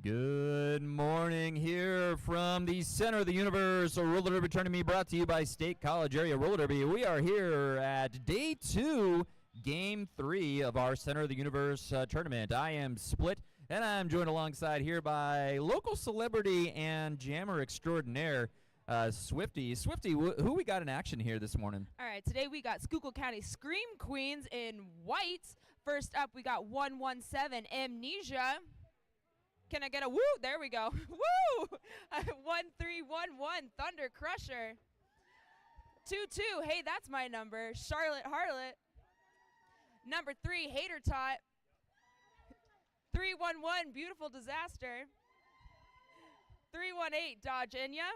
Good morning here from the center of the universe, a roller derby tournament brought to you by State College Area Roller Derby. We are here at day 2, game 3 of our center of the universe tournament. I am Split, and I'm joined alongside here by local celebrity and jammer extraordinaire, Swifty. Swifty, who we got in action here this morning? All right, today we got Schuykill County Scream Queens in white. First up, we got 117 Amnesia. Can I get a woo? There we go. Woo! 1311 Thunder Crusher. 22, hey, that's my number. Charlotte Harlot. Number 3, Hater Tot. 311 Beautiful Disaster. 318 Dodge Inya.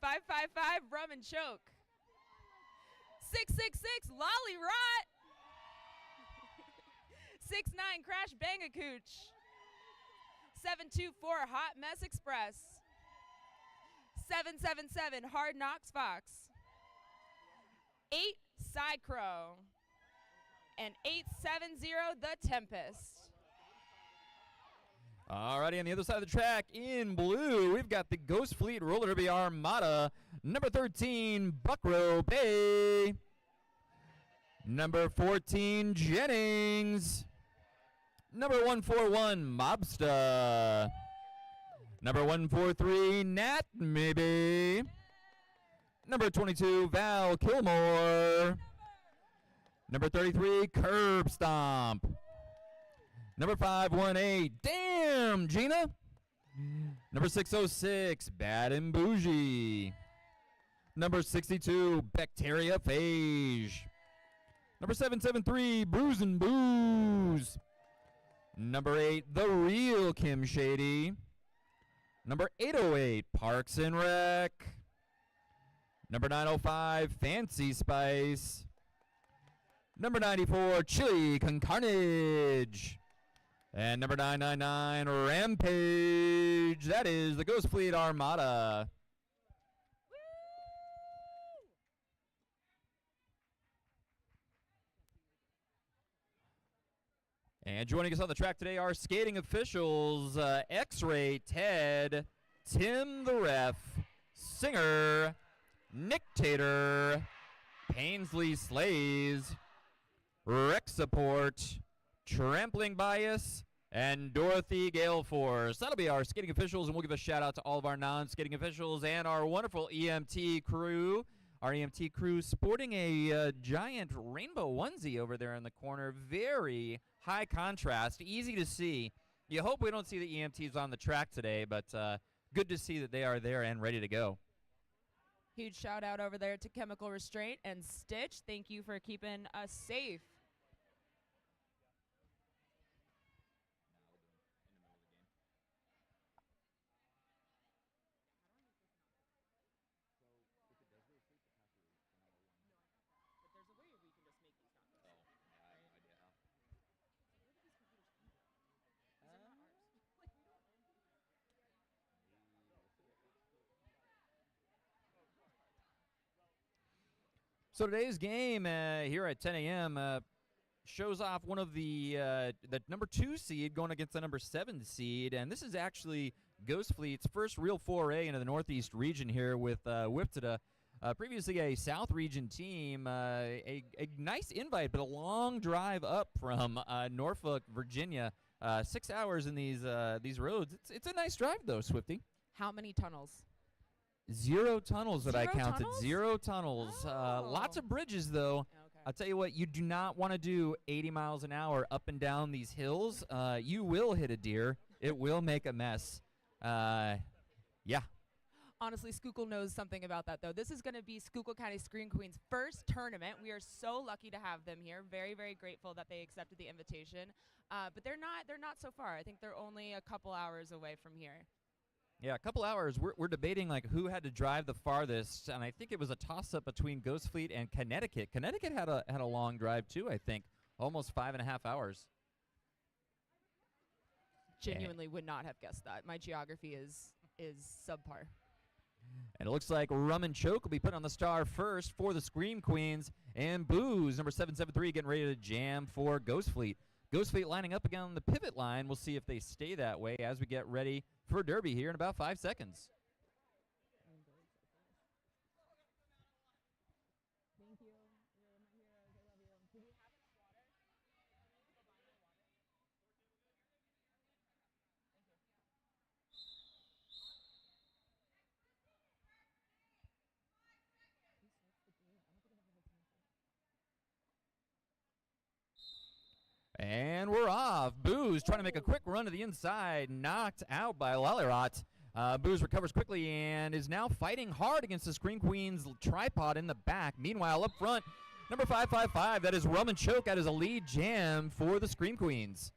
555 Rum and Choke. 666 Lolly Rot. 69 Crash Bangacooch. 724 Hot Mess Express. 777 Hard Knocks Fox. 8 Side Crow. And 870 The Tempest. Alrighty, on the other side of the track, in blue, we've got the Ghost Fleet Roller Derby Armada. Number 13, Buckrow Bay. Number 14, Jennings. Number 141, Mobsta. Number 143, Nat Maybe. Number 22, Val Kilmore. Number 33, Curb Stomp. Number 518, Damn Gina. Number 606, Bad and Bougie. Number 62, Bacteria Phage. Number 773, Bruise and Booze. Number 8, The Real Kim Shady. Number 808, Parks and Rec. Number 905, Fancy Spice. Number 94, Chili Con Carnage. And number 999, Rampage. That is the Ghost Fleet Armada. And joining us on the track today are skating officials, X-Ray Ted, Tim the Ref, Singer, Nick Tater, Painsley Slays, Rec Support, Trampling Bias, and Dorothy Gale Force. That'll be our skating officials, and we'll give a shout out to all of our non-skating officials and our wonderful EMT crew. Our EMT crew sporting a giant rainbow onesie over there in the corner. Very high contrast, easy to see. You hope we don't see the EMTs on the track today, but good to see that they are there and ready to go. Huge shout out over there to Chemical Restraint and Stitch. Thank you for keeping us safe. There's a way we can just make these copies. Oh, yeah, I have no idea how. Where do these computers come from? These are not ours. Like, we don't own these. So today's game here at 10 a.m. Shows off one of the number 2 seed going against the number 7 seed, and this is actually Ghost Fleet's first real foray into the Northeast region here with Wiptida. Previously a South Region team, a nice invite, but a long drive up from Norfolk, Virginia. 6 hours in these roads. It's a nice drive, though, Swifty. How many tunnels? 0 tunnels that I counted. Tunnels? 0 tunnels. Oh. Lots of bridges, though. Okay. I'll tell you what, you do not want to do 80 miles an hour up and down these hills. You will hit a deer. It will make a mess. Yeah. Honestly, Schuykill knows something about that, though. This is going to be Schuykill County Scream Queens' first tournament. We are so lucky to have them here. Very, very grateful that they accepted the invitation. But they're not so far. I think they're only a couple hours away from here. Yeah, a couple hours. We're debating like who had to drive the farthest, and I think it was a toss-up between Ghost Fleet and Conecticut. Connecticut had a long drive too. I think almost 5.5 hours. Genuinely would not have guessed that. My geography is subpar. And it looks like Rum and Choke will be put on the star first for the Scream Queens, and Booze, number 773, getting ready to jam for Ghost Fleet. Ghost Fleet lining up again on the pivot line. We'll see if they stay that way as we get ready for Derby here in about 5 seconds. Thank you. You're my heroes. I love you. Do we have enough water? Go buy more water. And we're off. Booze trying to make a quick run to the inside, knocked out by Lallyrot. Booze recovers quickly and is now fighting hard against the Scream Queen's tripod in the back. Meanwhile, up front, number 555, that is Rum and Choke. That is a lead jam for the Scream Queens.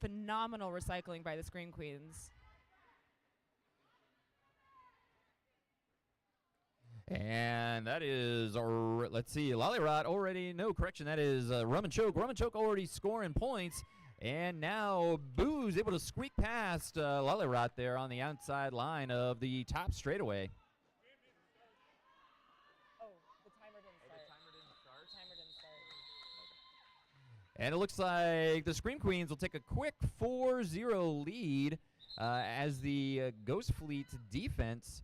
Phenomenal recycling by the Scream Queens. And that is, let's see, Lallyrot already, no correction, that is Rum and Choke. Rum and Choke already scoring points. And now Booze able to squeak past Lallyrot there on the outside line of the top straightaway. Oh, the timer didn't start. Timer didn't start. And it looks like the Scream Queens will take a quick 4-0 lead as the Ghost Fleet defense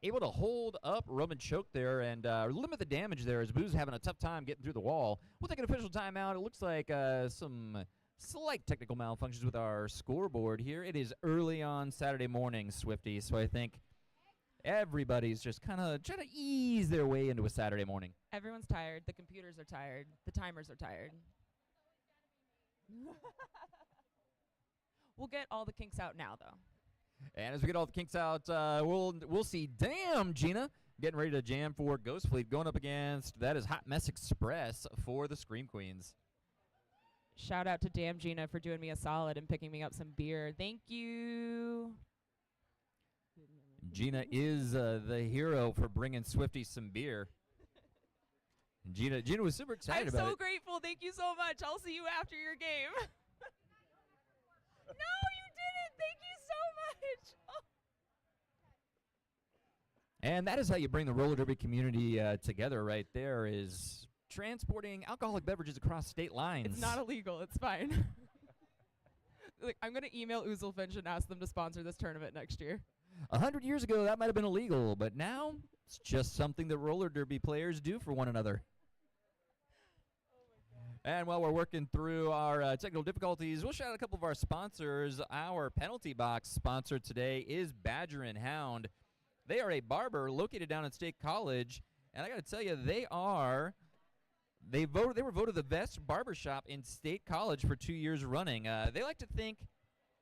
able to hold up Rum and Choke there and limit the damage there as Booze having a tough time getting through the wall. We'll take an official timeout. It looks like some slight technical malfunctions with our scoreboard here. It is early on Saturday morning, Swifty, so I think everybody's just kind of trying to ease their way into a Saturday morning. Everyone's tired. The computers are tired. The timers are tired. We'll get all the kinks out now, though. And as we get all the kinks out, we'll see Damn Gina getting ready to jam for Ghost Fleet going up against, that is Hot Mess Express for the Scream Queens. Shout out to Damn Gina for doing me a solid and picking me up some beer. Thank you. Gina is the hero for bringing Swifty some beer. Gina was super excited about it. I'm so grateful. Thank you so much. I'll see you after your game. No, you didn't. Thank you so much. And that is how you bring the roller derby community together right there, is transporting alcoholic beverages across state lines. It's not illegal. It's fine. Like, I'm going to email Ouzelfinch and ask them to sponsor this tournament next year. 100 years ago, that might have been illegal, but now it's just something that roller derby players do for one another. And while we're working through our technical difficulties, we'll shout out a couple of our sponsors. Our penalty box sponsor today is Badger and Hound. They are a barber located down at State College, and I got to tell you, they were voted the best barbershop in State College for 2 years running. They like to think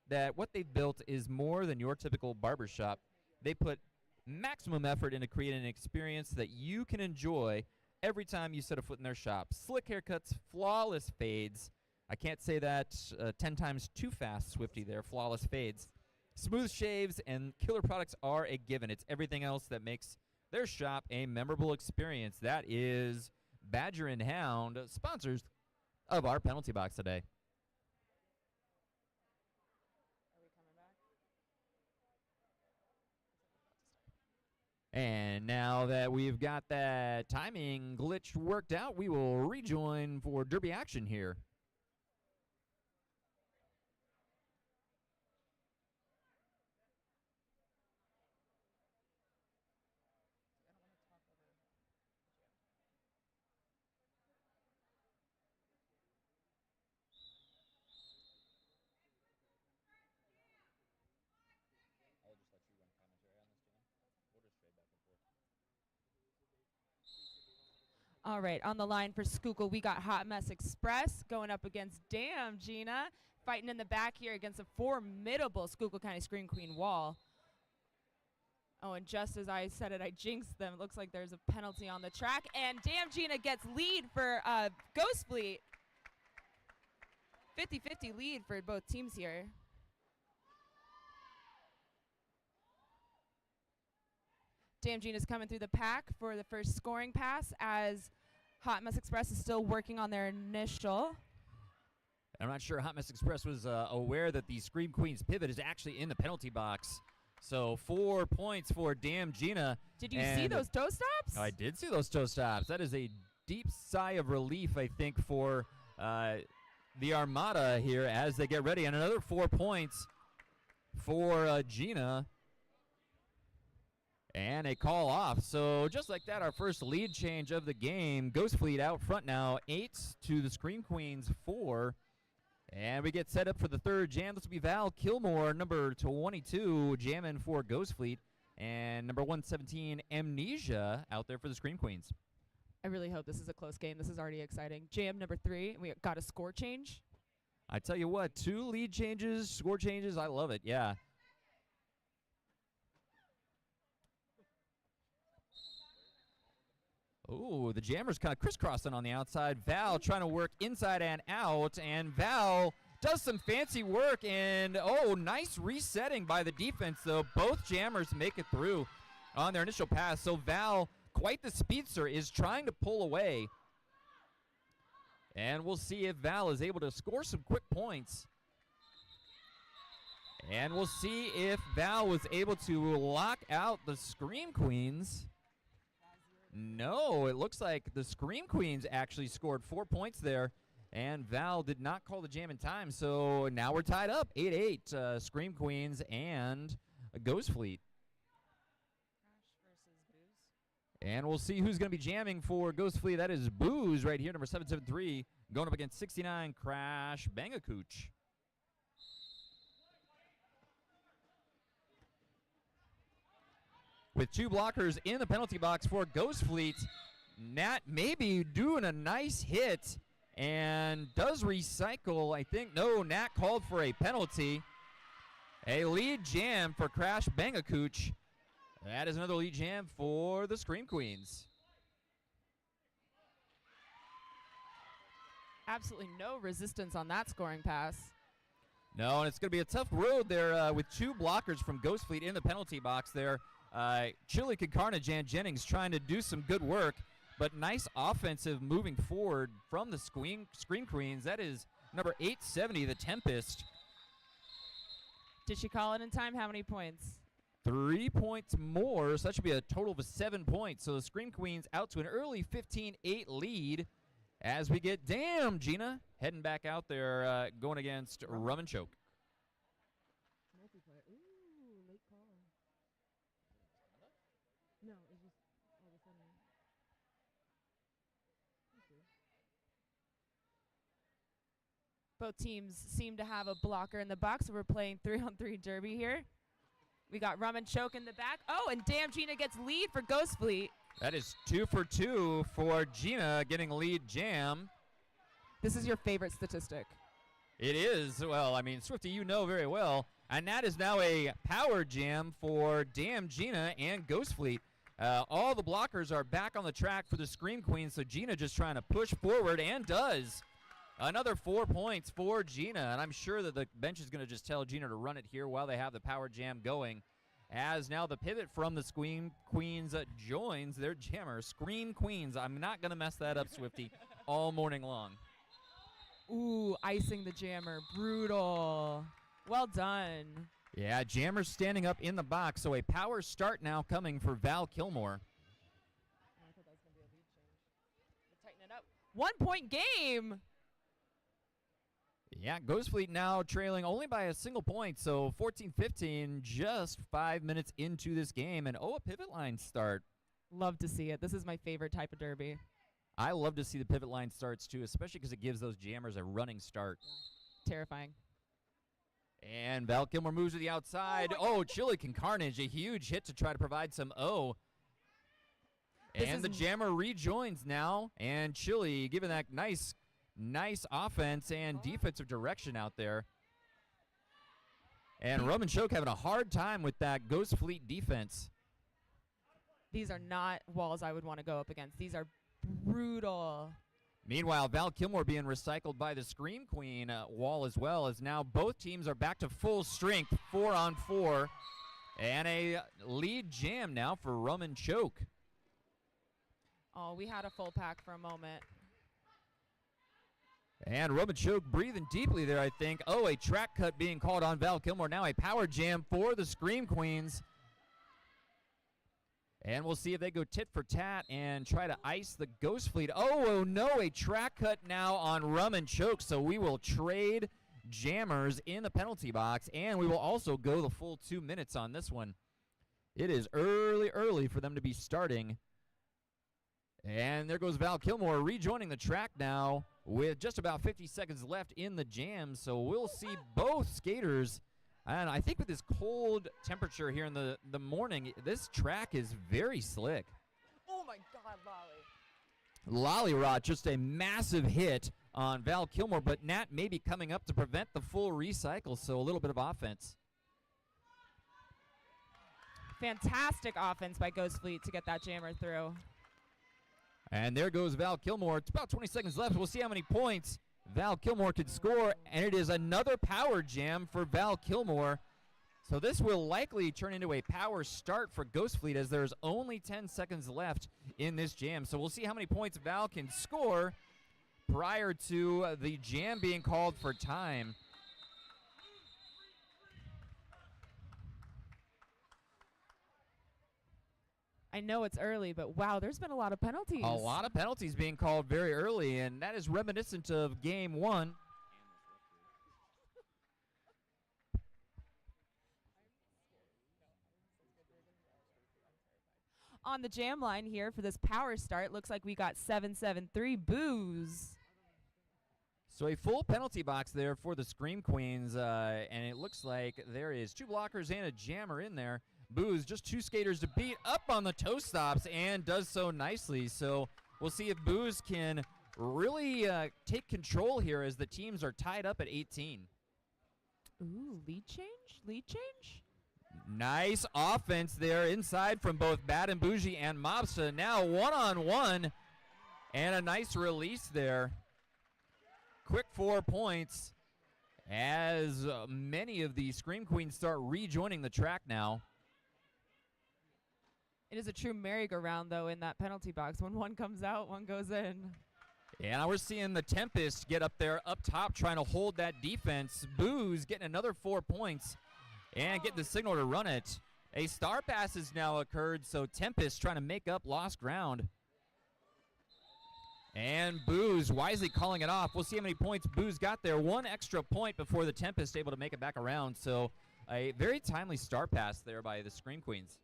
that what they've built is more than your typical barbershop. They put maximum effort into creating an experience that you can enjoy every time you set a foot in their shop. Slick haircuts, flawless fades. I can't say that 10 times too fast, Swifty there. Flawless fades. Smooth shaves and killer products are a given. It's everything else that makes their shop a memorable experience. That is Badger and Hound, sponsors of our penalty box today. And now that we've got that timing glitch worked out, we will rejoin for derby action here. All right, on the line for Schuykill, we got Hot Mess Express going up against Damn Gina, fighting in the back here against a formidable Schuykill County Scream Queen wall. Oh, and just as I said it, I jinxed them. It looks like there's a penalty on the track, and Damn Gina gets lead for Ghost Fleet. 50-50 lead for both teams here. Damn Gina's coming through the pack for the first scoring pass as Hot Mess Express is still working on their initial. I'm not sure Hot Mess Express was aware that the Scream Queen's pivot is actually in the penalty box. So 4 points for Damn Gina. Did you see those toe stops? I did see those toe stops. That is a deep sigh of relief, I think, for the Armada here as they get ready. And another 4 points for Gina. And a call off. So just like that, our first lead change of the game. Ghost Fleet out front now, 8 to the Scream Queens 4. And we get set up for the third jam. This will be Val Kilmore, number 22, jamming for Ghost Fleet. And number 117, Amnesia, out there for the Scream Queens. I really hope this is a close game. This is already exciting. Jam number 3, we got a score change. I tell you what, 2 lead changes, score changes, I love it, yeah. Ooh, the jammer's kind of crisscrossing on the outside. Val trying to work inside and out, and Val does some fancy work, and oh, nice resetting by the defense, though. Both jammers make it through on their initial pass, so Val, quite the speedster, is trying to pull away. And we'll see if Val is able to score some quick points. And we'll see if Val was able to lock out the Scream Queens. No, it looks like the Scream Queens actually scored 4 points there, and Val did not call the jam in time, so now we're tied up, 8-8, Scream Queens and Ghost Fleet. And we'll see who's going to be jamming for Ghost Fleet. That is Booze right here, number 773, going up against 69, Crash Bangacooch. With 2 blockers in the penalty box for Ghost Fleet, Nat maybe doing a nice hit and does recycle. I think, no, Nat called for a penalty. A lead jam for Crash Bangacooch. That is another lead jam for the Scream Queens. Absolutely no resistance on that scoring pass. No, and it's going to be a tough road there with 2 blockers from Ghost Fleet in the penalty box there. Chili Carnage and Jennings trying to do some good work, but nice offensive moving forward from the Scream Queens. That is number 870, the Tempest. Did she call it in time? How many points? 3 points more, so that should be a total of 7 points. So the Scream Queens out to an early 15-8 lead as we get, damn, Gina, heading back out there going against Rum and Choke. Multiplayer. Ooh, late call. No, it's just all of a sudden. Both teams seem to have a blocker in the box, so we're playing 3-on-3 derby here. We got Rum and Choke in the back. Oh, and damn, Gina gets lead for Ghost Fleet. That is 2 for 2 for Gina getting lead jam. This is your favorite statistic. It is. Well, I mean, Swifty, you know very well. And that is now a power jam for Damn Gina and Ghost Fleet. All the blockers are back on the track for the Scream Queen, so Gina just trying to push forward and does. Another 4 points for Gina, and I'm sure that the bench is going to just tell Gina to run it here while they have the power jam going. As now the pivot from the Scream Queens joins their jammer. Scream Queens. I'm not going to mess that up, Swifty, all morning long. Ooh, icing the jammer. Brutal. Well done. Yeah, jammer standing up in the box, so a power start now coming for Val Kilmore. Oh, I thought that was going to be a lead change. We'll tighten it up. 1 point game. Yeah, Ghost Fleet now trailing only by a single point, so 14-15, just 5 minutes into this game, and a pivot line start. Love to see it. This is my favorite type of derby. I love to see the pivot line starts, too, especially because it gives those jammers a running start. Yeah. Terrifying. And Val Kilmore moves to the outside. Oh, Chili Carnage, a huge hit to try to provide some O. And the jammer rejoins now, and Chili giving that nice offense and defensive direction out there. And Rum and Choke having a hard time with that Ghost Fleet defense. These are not walls I would want to go up against. These are brutal. Meanwhile, Val Kilmore being recycled by the Scream Queen wall as well, as now both teams are back to full strength, 4-on-4. And a lead jam now for Rum and Choke. Oh, we had a full pack for a moment. And Rum and Choke breathing deeply there, I think. Oh, a track cut being called on Val Kilmore. Now a power jam for the Scream Queens. And we'll see if they go tit for tat and try to ice the Ghost Fleet. Oh, no, a track cut now on Rum and Choke, so we will trade jammers in the penalty box, and we will also go the full 2 minutes on this one. It is early for them to be starting. And there goes Val Kilmore rejoining the track now with just about 50 seconds left in the jam, so we'll see both skaters. And I think with this cold temperature here in the morning, this track is very slick. Oh my God, Lolly. Lolly Rod, just a massive hit on Val Kilmore, but Nat may be coming up to prevent the full recycle, so a little bit of offense. Fantastic offense by Ghost Fleet to get that jammer through. And there goes Val Kilmore. It's about 20 seconds left. We'll see how many points Val Kilmore could score, and it is another power jam for Val Kilmore. So this will likely turn into a power start for Ghost Fleet as there's only 10 seconds left in this jam. So we'll see how many points Val can score prior to the jam being called for time. I know it's early, but wow, there's been a lot of penalties. A lot of penalties being called very early, and that is reminiscent of Game 1. On the jam line here for this power start, looks like we got 773 Booze. So a full penalty box there for the Scream Queens, and it looks like there is 2 blockers and a jammer in there. Booze, just 2 skaters to beat up on the toe stops and does so nicely. So we'll see if Booze can really take control here as the teams are tied up at 18. Ooh, lead change? Lead change? Nice offense there inside from both Bad and Bougie and Mobsta. Now one-on-one and a nice release there. Quick 4 points as many of the Scream Queens start rejoining the track now. It is a true merry-go-round, though, in that penalty box. When one comes out, one goes in. Yeah, now we're seeing the Tempest get up there up top trying to hold that defense. Booze getting another 4 points and get the signal to run it. A star pass has now occurred, so Tempest trying to make up lost ground. And Booze wisely calling it off. We'll see how many points Booze got there. 1 extra point before the Tempest able to make it back around. So a very timely star pass there by the Scream Queens.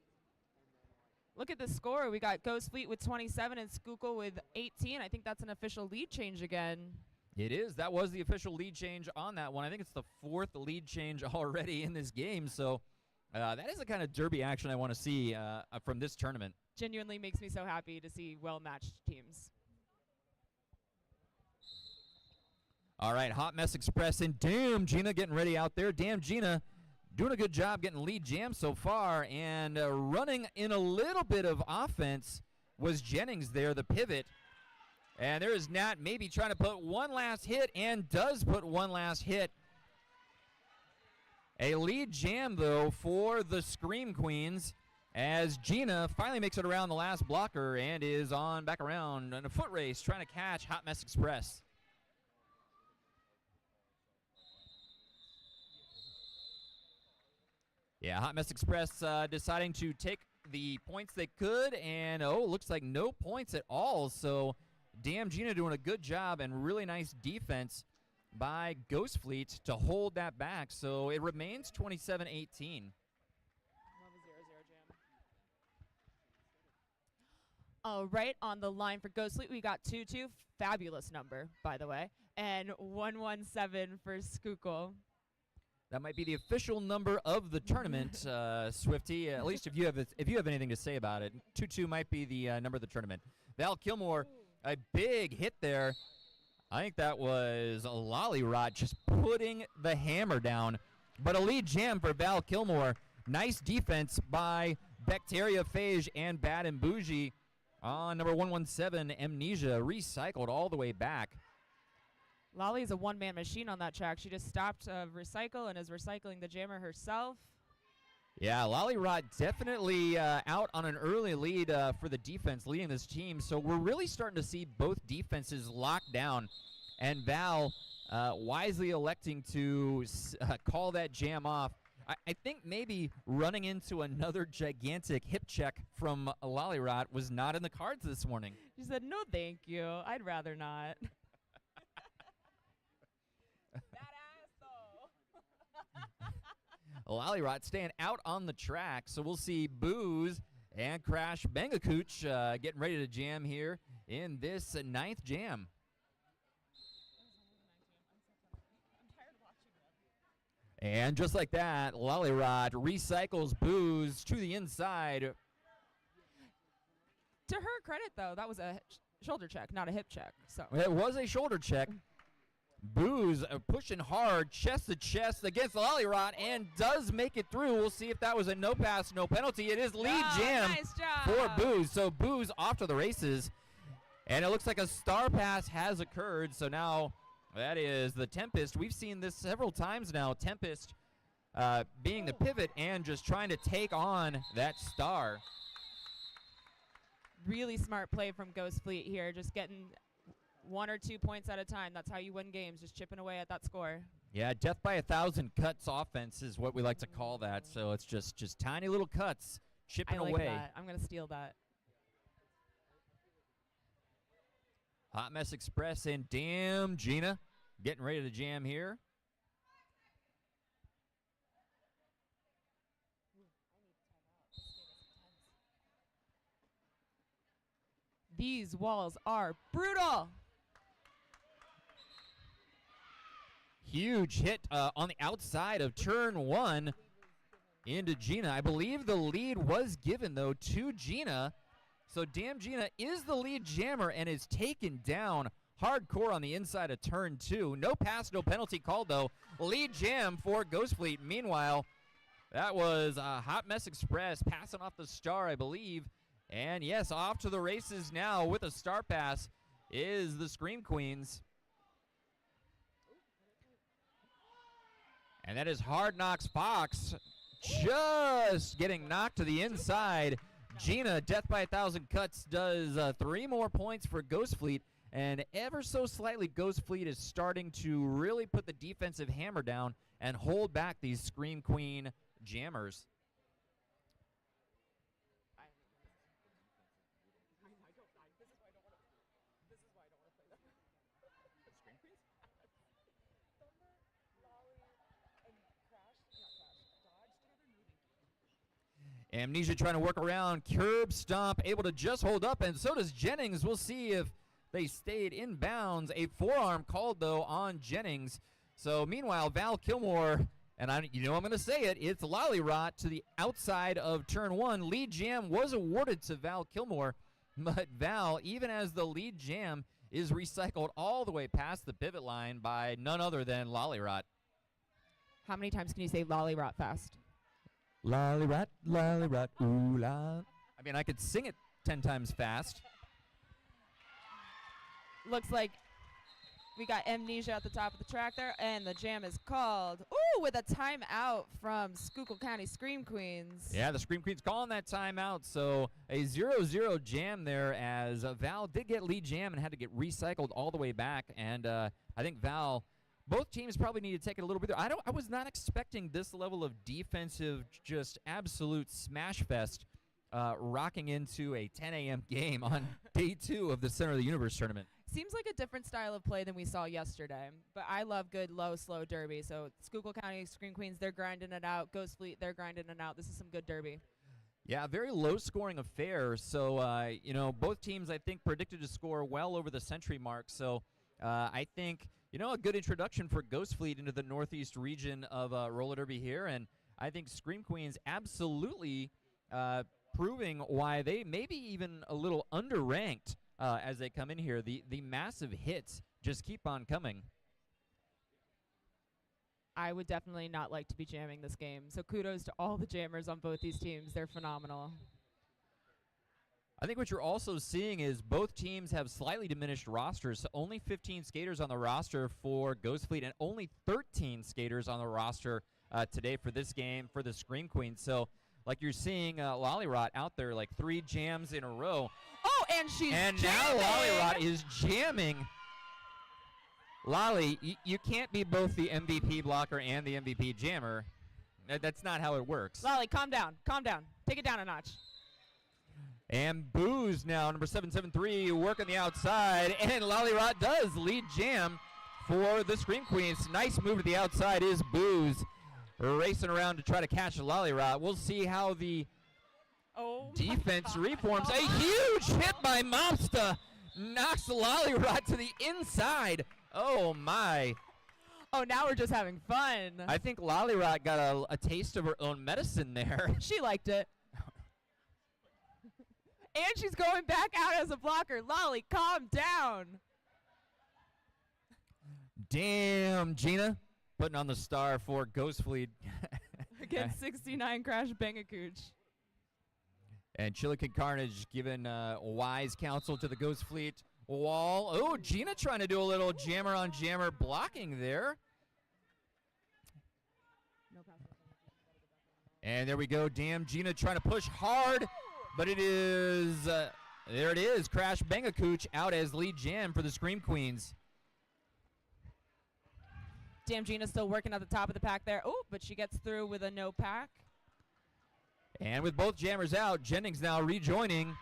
Look at the score. We got Ghost Fleet with 27 and Schuykill with 18. I think that's an official lead change again. It is. That was the official lead change on that one. I think it's the 4th lead change already in this game. So that is the kind of derby action I want to see from this tournament. Genuinely makes me so happy to see well-matched teams. All right, Hot Mess Express and damn Gina getting ready out there. Damn Gina doing a good job getting lead jam so far, and running in a little bit of offense was Jennings there, the pivot. And there is Nat maybe trying to put one last hit, and does put one last hit. A lead jam, though, for the Scream Queens as Gina finally makes it around the last blocker and is on back around in a foot race trying to catch Hot Mess Express. Yeah, Hot Mess Express deciding to take the points they could, and looks like no points at all. So damn Gina doing a good job and really nice defense by Ghost Fleet to hold that back. So it remains 27-18. All right, on the line for Ghost Fleet, we got 2-2, fabulous number, by the way, and 117 for Schuykill. That might be the official number of the tournament, Swifty. At least if you have anything to say about it, 2-2 might be the number of the tournament. Val Kilmore, a big hit there. I think that was a Lolly Rod just putting the hammer down. But a lead jam for Val Kilmore. Nice defense by Bacteria Phage and Bad and Bougie on number 117, Amnesia, recycled all the way back. Lolly is a one-man machine on that track. She just stopped recycle and is recycling the jammer herself. Yeah, Lolly Rod definitely out on an early lead for the defense leading this team. So we're really starting to see both defenses locked down. And Val wisely electing to call that jam off. I think maybe running into another gigantic hip check from Lollyrot was not in the cards this morning. She said, no, thank you. I'd rather not. Lollyrot staying out on the track, so we'll see Booze and Crash Bangakooch getting ready to jam here in this ninth jam. And just like that, Lollyrot recycles Booze to the inside. To her credit, though, that was a shoulder check, not a hip check. So It was a shoulder check. Booze pushing hard, chest to chest against Lollyrot, and does make it through. We'll see if that was a no pass, no penalty. It is lead jam nice job. for Booze. So Booze off to the races. And it looks like a star pass has occurred. So now that is the Tempest. We've seen this several times now. Tempest being the pivot and just trying to take on that star. Really smart play from Ghost Fleet here, just getting 1 or 2 points at a time. That's how you win games, just chipping away at that score. Yeah, death by 1,000 cuts offense is what we like to call that. So it's just tiny little cuts chipping I like away. that. I'm going to steal that. Hot Mess Express and Damn Gina getting ready to jam here. These walls are brutal. Huge hit on the outside of turn 1 into Gina. I believe the lead was given, though, to Gina. So Damn Gina is the lead jammer and is taken down hardcore on the inside of turn 2. No pass, no penalty called, though. Lead jam for Ghost Fleet. Meanwhile, that was Hot Mess Express passing off the star, I believe. And yes, off to the races now with a star pass is the Scream Queens. And that is Hard Knocks Fox just getting knocked to the inside. Gina, Death by 1,000 Cuts, does 3 more points for Ghost Fleet. And ever so slightly, Ghost Fleet is starting to really put the defensive hammer down and hold back these Scream Queen jammers. Amnesia trying to work around, curb stomp, able to just hold up, and so does Jennings. We'll see if they stayed in bounds. A forearm called, though, on Jennings. So, meanwhile, Val Kilmore, and I'm going to say it, it's Lollyrot to the outside of turn 1. Lead jam was awarded to Val Kilmore, but Val, even as the lead jam, is recycled all the way past the pivot line by none other than Lollyrot. How many times can you say Lollyrot fast? Lollyrot, Lollyrot, ooh la. I mean, I could sing it 10 times fast. Looks like we got Amnesia at the top of the track there, and the jam is called. Ooh, with a timeout from Schuylkill County Scream Queens. Yeah, the Scream Queens calling that timeout, so a 0-0 jam there as Val did get lead jam and had to get recycled all the way back, and I think Val, both teams probably need to take it a little bit. I was not expecting this level of defensive, just absolute smash fest rocking into a 10 a.m. game on day 2 of the Center of the Universe tournament. Seems like a different style of play than we saw yesterday, but I love good, low, slow derby. So Schuylkill County Scream Queens, they're grinding it out. Ghost Fleet, they're grinding it out. This is some good derby. Yeah, very low-scoring affair. So, both teams, I think, predicted to score well over the century mark. So I think, a good introduction for Ghost Fleet into the northeast region of roller derby here. And I think Scream Queens absolutely proving why they may be even a little underranked as they come in here. The massive hits just keep on coming. I would definitely not like to be jamming this game. So kudos to all the jammers on both these teams. They're phenomenal. I think what you're also seeing is both teams have slightly diminished rosters. So only 15 skaters on the roster for Ghost Fleet and only 13 skaters on the roster today for this game for the Scream Queens. So, like you're seeing Lollyrot out there, like 3 jams in a row. Oh, and she's And jamming! now Lollyrot is jamming. Lolly, you can't be both the MVP blocker and the MVP jammer. That's not how it works. Lolly, calm down. Calm down. Take it down a notch. And Booze now, number 773, working the outside. And Lollyrot does lead jam for the Scream Queens. Nice move to the outside is Booze. Racing around to try to catch Lollyrot. We'll see how the defense reforms. A huge hit by Mobsta. Knocks Lollyrot to the inside. Oh, my. Oh, now we're just having fun. I think Lollyrot got a taste of her own medicine there. She liked it. And she's going back out as a blocker. Lolly, calm down. Damn, Gina. Putting on the star for Ghost Fleet. Against 69 Crash Bangacooch. And Schuykill Carnage giving wise counsel to the Ghost Fleet wall. Oh, Gina trying to do a little jammer on jammer blocking there. And there we go. Damn, Gina trying to push hard. But it is, there it is. Crash Bangacooch out as lead jam for the Scream Queens. Damn, Gina's still working at the top of the pack there. Oh, but she gets through with a no pack. And with both jammers out, Jennings now rejoining.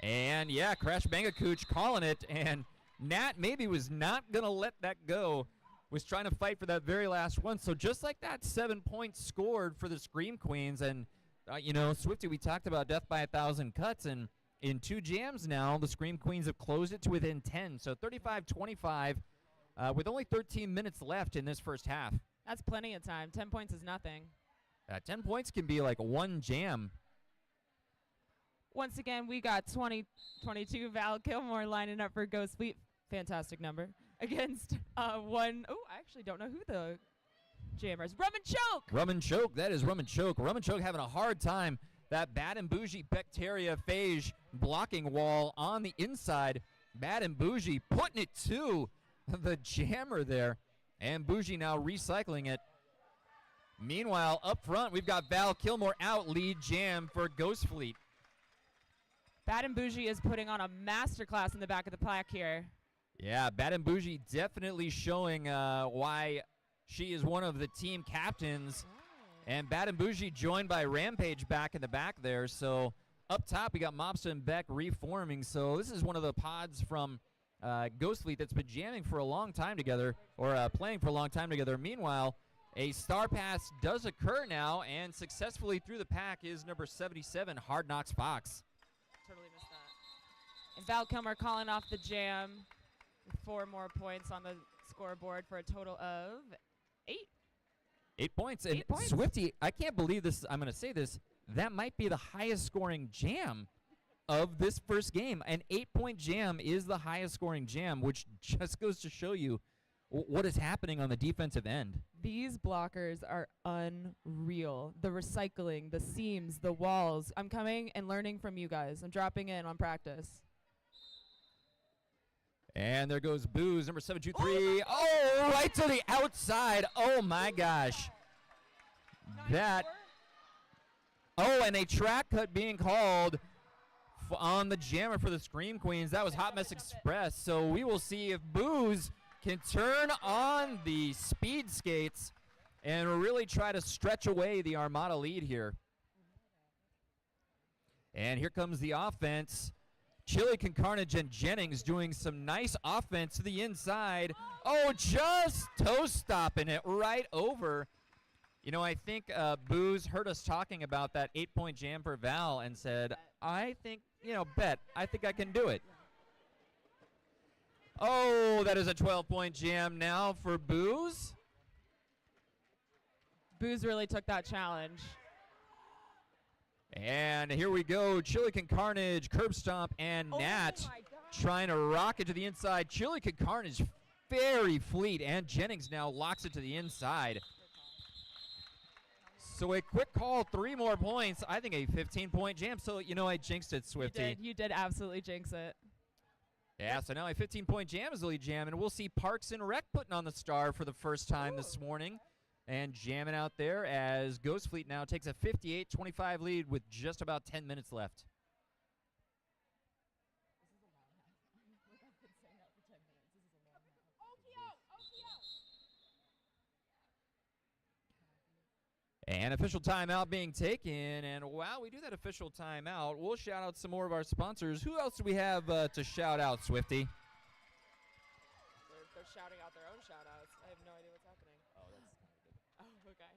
And yeah, Crash Bangacooch calling it. And Nat maybe was not going to let that go. Was trying to fight for that very last one. So just like that, 7 points scored for the Scream Queens. And, you know, Swifty, we talked about death by 1,000 cuts. And in 2 jams now, the Scream Queens have closed it to within 10. So 35-25 with only 13 minutes left in this first half. That's plenty of time. 10 points is nothing. 10 points can be like one jam. Once again, we got 2022 Val Kilmore lining up for Ghost Fleet. Fantastic number. Against one. Oh, I actually don't know who the jammer is. Rum and Choke. Rum and Choke. That is Rum and Choke. Rum and Choke having a hard time. That Bad and Bougie Bacteria Phage blocking wall on the inside. Bad and Bougie putting it to the jammer there. And Bougie now recycling it. Meanwhile, up front, we've got Val Kilmore out lead jam for Ghost Fleet. Bad and Bougie is putting on a masterclass in the back of the plaque here. Yeah, Bad and Bougie definitely showing why she is one of the team captains. And Bad and Bougie joined by Rampage back in the back there. So up top, we got Mobsta and Beck reforming. So this is one of the pods from Ghost Fleet that's been jamming for a long time together, or playing for a long time together. Meanwhile, a star pass does occur now, and successfully through the pack is number 77, Hard Knocks Fox. Totally missed that. And Val Kilmer calling off the jam with 4 more points on the scoreboard for a total of 8. 8 points. 8 And points. Swifty, I can't believe this. I'm going to say this. That might be the highest scoring jam of this first game. An 8-point jam is the highest scoring jam, which just goes to show you what is happening on the defensive end. These blockers are unreal. The recycling, the seams, the walls. I'm coming and learning from you guys. I'm dropping in on practice. And there goes Booze, number 723. Oh, right to the outside. Oh, my gosh. That. Oh, and a track cut being called on the jammer for the Scream Queens. That was Hot Mess Express. So we will see if Booze can turn on the speed skates and really try to stretch away the Armada lead here. And here comes the offense. Schuykill, Carnage, and Jennings doing some nice offense to the inside. Oh, just toe stopping it right over. You know, I think Booze heard us talking about that 8-point jam for Val and said, I think, I think I can do it. Oh, that is a 12-point jam now for Booze. Booze really took that challenge. And here we go. Schuykill, Carnage, Curb Stomp, and Nat trying to rock it to the inside. Schuykill, Carnage very fleet, and Jennings now locks it to the inside. So a quick call, 3 more points. I think a 15-point jam. So, I jinxed it, Swifty. You did absolutely jinx it. Yeah, so now a 15-point jam is the lead jam, and we'll see Parks and Rec putting on the star for the first time this morning and jamming out there as Ghost Fleet now takes a 58-25 lead with just about 10 minutes left. And official timeout being taken. And while we do that official timeout, we'll shout out some more of our sponsors. Who else do we have to shout out, Swifty? They're shouting out their own shout outs. I have no idea what's happening. Oh, that's oh, okay.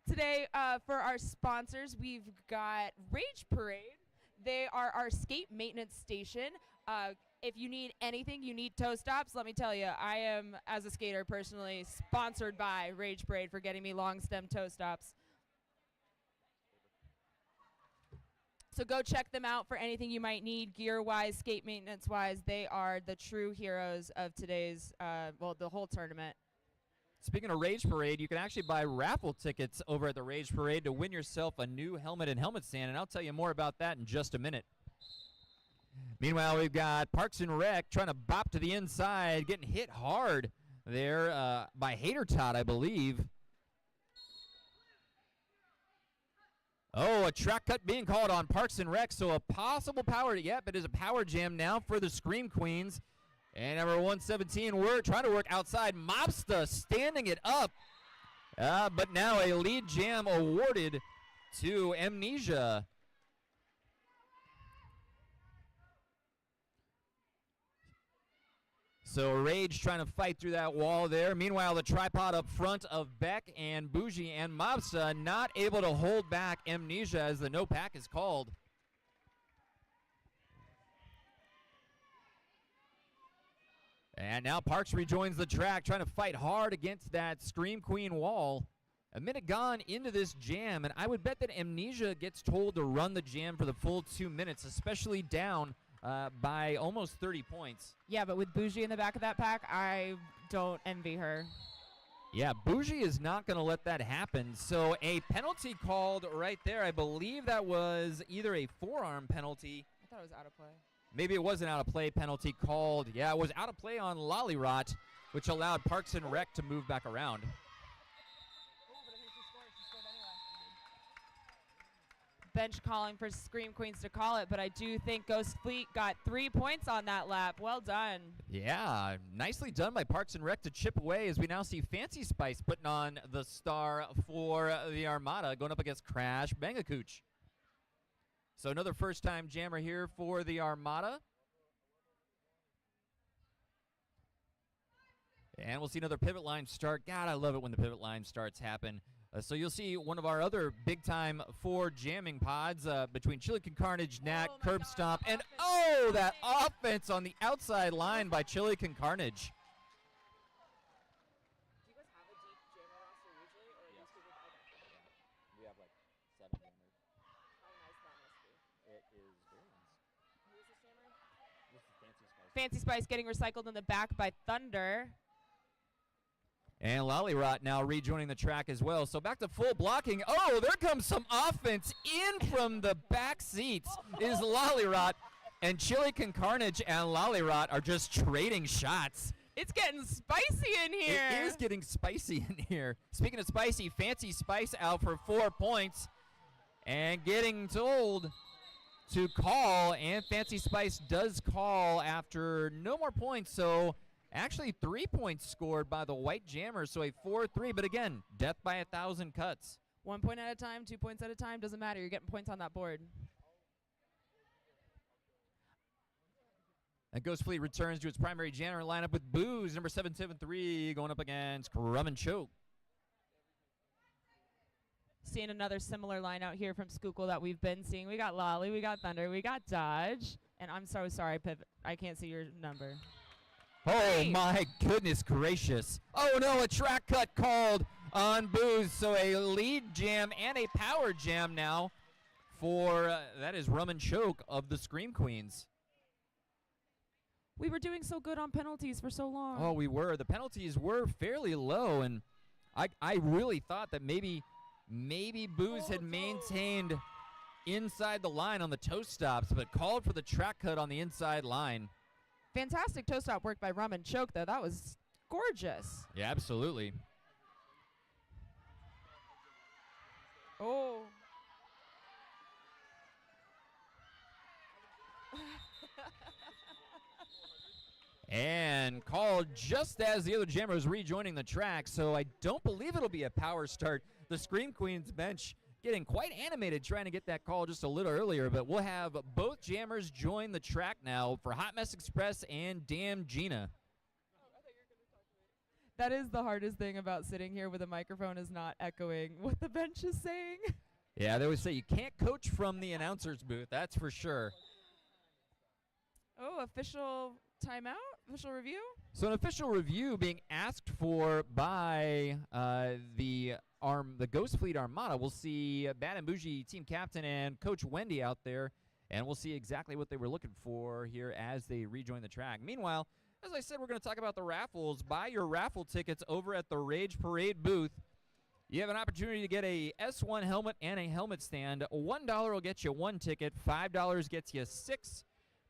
Today, for our sponsors, we've got Rage Parade. They are our skate maintenance station. If you need anything, you need toe stops, let me tell you, I am, as a skater personally, sponsored by Rage Parade for getting me long stem toe stops. So go check them out for anything you might need, gear-wise, skate maintenance-wise. They are the true heroes of today's, the whole tournament. Speaking of Rage Parade, you can actually buy raffle tickets over at the Rage Parade to win yourself a new helmet and helmet stand, and I'll tell you more about that in just a minute. Meanwhile, we've got Parks and Rec trying to bop to the inside, getting hit hard there by Hater Tot, I believe. Oh, a track cut being called on Parks and Rec, so a possible power. Yep, it is a power jam now for the Scream Queens. And number 117, we're trying to work outside. Mobsta standing it up. But now a lead jam awarded to Amnesia. So Rage trying to fight through that wall there. Meanwhile, the tripod up front of Beck and Bougie and Mobsta not able to hold back Amnesia as the no pack is called. And now Parks rejoins the track, trying to fight hard against that Scream Queen wall. A minute gone into this jam, and I would bet that Amnesia gets told to run the jam for the full 2 minutes, especially down by almost 30 points. Yeah, but with Bougie in the back of that pack, I don't envy her. Yeah, Bougie is not going to let that happen. So a penalty called right there. I believe that was either a forearm penalty. I thought it was out of play. Maybe it was an out-of-play penalty called. Yeah, it was out of play on Lollyrot, which allowed Parks and Rec to move back around. Bench calling for Scream Queens to call it, but I do think Ghost Fleet got 3 points on that lap. Well done. Yeah, nicely done by Parks and Rec to chip away as we now see Fancy Spice putting on the star for the Armada, going up against Crash Bangacooch. So another first-time jammer here for the Armada. And we'll see another pivot line start. God, I love it when the pivot line starts happen. So you'll see one of our other big-time 4 jamming pods between Schuykill Carnage, Knack, Curb Stomp, and that offense on the outside line by Schuykill Carnage. Do you guys have a deep jammer roster usually, or Yes. okay. We have like 7 jammers. How nice that must be. It is very nice. Who is this jammer? This is Fancy Spice. Fancy Spice getting recycled in the back by Thunder. And Lollyrot now rejoining the track as well. So back to full blocking. Oh, there comes some offense in from the back seats is Lollyrot. And Schuykill Carnage and Lollyrot are just trading shots. It's getting spicy in here. It is getting spicy in here. Speaking of spicy, Fancy Spice out for 4 points. And getting told to call. And Fancy Spice does call after no more points. So actually 3 points scored by the White Jammers, so a 4-3. But again, death by 1,000 cuts. 1 point at a time, 2 points at a time, doesn't matter. You're getting points on that board. And Ghost Fleet returns to its primary jammer lineup with Booze, number 773, going up against Crumb and Choke. Seeing another similar line out here from Schuykill that we've been seeing. We got Lolly, we got Thunder, we got Dodge. And I'm so sorry, Pivot. I can't see your number. Oh, my goodness gracious. Oh, no, a track cut called on Booze. So a lead jam and a power jam now for, that is Rum and Choke of the Scream Queens. We were doing so good on penalties for so long. Oh, we were. The penalties were fairly low, and I really thought that maybe Booze had maintained inside the line on the toe stops, but called for the track cut on the inside line. Fantastic toe stop work by Rum and Choke, though. That was gorgeous. Yeah, absolutely. Oh. And called just as the other jammer was rejoining the track, so I don't believe it'll be a power start. the Scream Queens bench getting quite animated trying to get that call just a little earlier, but we'll have both jammers join the track now for Hot Mess Express and Damn Gina. That is the hardest thing about sitting here with a microphone is not echoing what the bench is saying. Yeah, they always say you can't coach from the announcer's booth, that's for sure. Oh, official timeout? Official review? So an official review being asked for by the Ghost Fleet Armada. We'll see Bad and Bougie team captain and Coach Wendy out there, and we'll see exactly what they were looking for here as they rejoin the track. Meanwhile, as I said, we're going to talk about the raffles. Buy your raffle tickets over at the Rage Parade booth. You have an opportunity to get a S1 helmet and a helmet stand. $1 will get you 1 ticket. $5 gets you 6.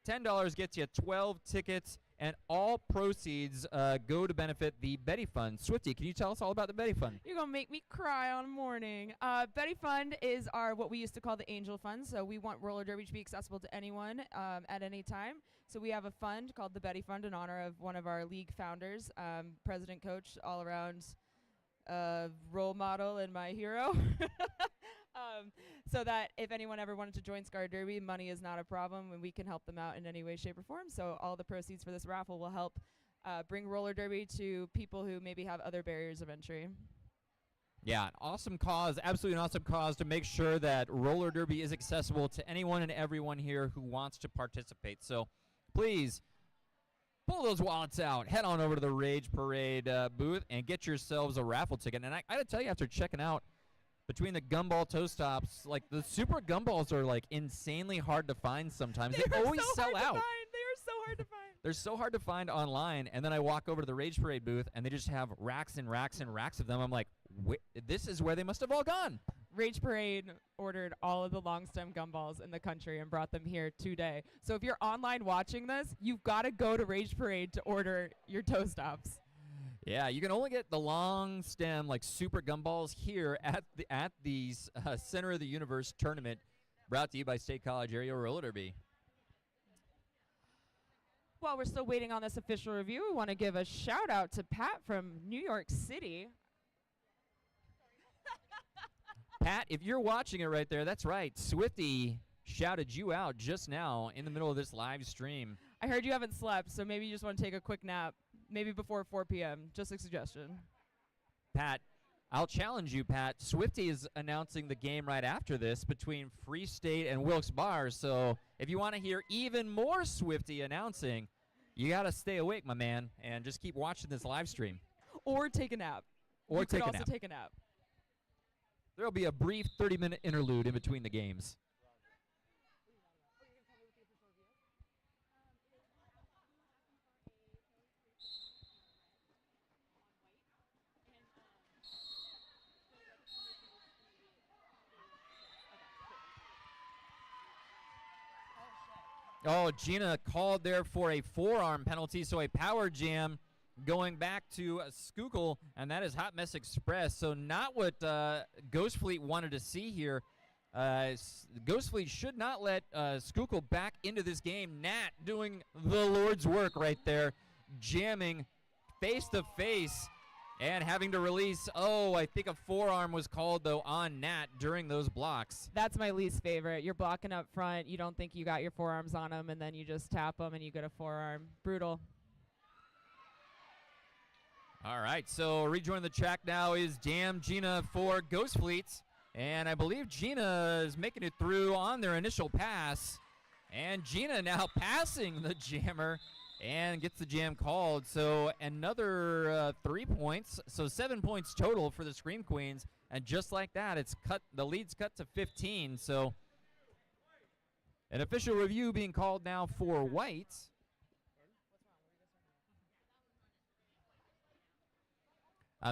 $10 gets you 12 tickets. And all proceeds go to benefit the Betty Fund. Swifty, can you tell us all about the Betty Fund? You're going to make me cry on morning. Betty Fund is what we used to call the Angel Fund. So we want roller derby to be accessible to anyone at any time. So we have a fund called the Betty Fund in honor of one of our league founders, president, coach, all around role model and my hero. So that if anyone ever wanted to join Scar Derby, money is not a problem, and we can help them out in any way, shape, or form. So all the proceeds for this raffle will help bring roller derby to people who maybe have other barriers of entry. Yeah, an awesome cause, absolutely an awesome cause to make sure that roller derby is accessible to anyone and everyone here who wants to participate. So please pull those wallets out, head on over to the Rage Parade booth, and get yourselves a raffle ticket. And I got to tell you, after checking out between the gumball toe stops, like the super gumballs are like insanely hard to find sometimes. They always sell out. They are so hard to find. They're so hard to find online, and then I walk over to the Rage Parade booth, and they just have racks and racks and racks of them. I'm like, this is where they must have all gone. Rage Parade ordered all of the long stem gumballs in the country and brought them here today. So if you're online watching this, you've got to go to Rage Parade to order your toe stops. Yeah, you can only get the long stem, like super gumballs here at the Center of the Universe tournament, brought to you by State College Area Roller Derby. While we're still waiting on this official review, we want to give a shout out to Pat from New York City. Pat, if you're watching it right there, that's right. Swifty shouted you out just now in the middle of this live stream. I heard you haven't slept, so maybe you just want to take a quick nap. Maybe before 4 p.m. Just a suggestion. Pat, I'll challenge you, Pat. Swifty is announcing the game right after this between Free State and Wilks Barre. So if you want to hear even more Swifty announcing, you got to stay awake, my man, and just keep watching this live stream. Or take a nap. Or you take could a nap. also take a nap. There will be a brief 30-minute interlude in between the games. Oh, Gina called there for a forearm penalty, so a power jam going back to Schuykill, and that is Hot Mess Express. So not what Ghost Fleet wanted to see here. Ghost Fleet should not let Schuykill back into this game. Nat doing the Lord's work right there, jamming face-to-face and having to release. Oh, I think a forearm was called, though, on Nat during those blocks. That's my least favorite. You're blocking up front. You don't think you got your forearms on them, and then you just tap them, and you get a forearm. Brutal. All right, so rejoining the track now is Damn Gina for Ghost Fleet. And I believe Gina is making it through on their initial pass. And Gina now passing the jammer and gets the jam called. So another 3 points. So 7 points total for the Scream Queens. And just like that, it's cut. The lead's cut to 15. So an official review being called now for White.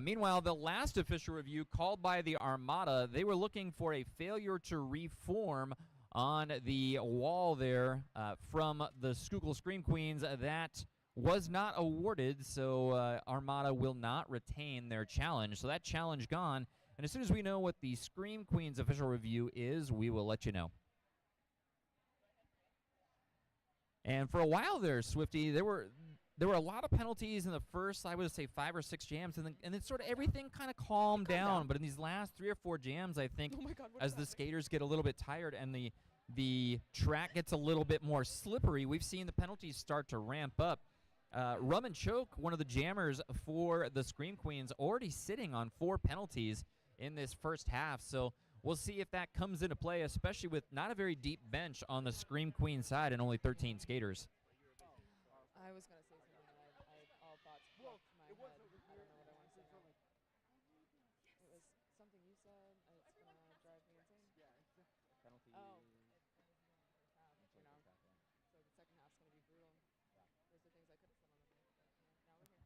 Meanwhile, the last official review called by the Armada, they were looking for a failure to reform on the wall there from the Schuykill Scream Queens. That was not awarded, so Armada will not retain their challenge. So that challenge gone. And as soon as we know what the Scream Queens official review is, we will let you know. And for a while there, Swifty, there were a lot of penalties in the first, I would say, 5 or 6 jams, and then sort of everything kind of calmed down. But in these last 3 or 4 jams, I think, Oh my God, what as is the happening? skaters get a little bit tired and the track gets a little bit more slippery, we've seen the penalties start to ramp up. Rum and Choke, one of the jammers for the Scream Queens, already sitting on 4 penalties in this first half. So we'll see if that comes into play, especially with not a very deep bench on the Scream Queen side and only 13 skaters. I was going to say something and all thoughts popped to my head. I don't know what I want to say now. It was something you said. It's going to drive me insane. Penalty. Oh. and You know. So the second half's going to be brutal. Those are things I could have said on the break, but now we're here.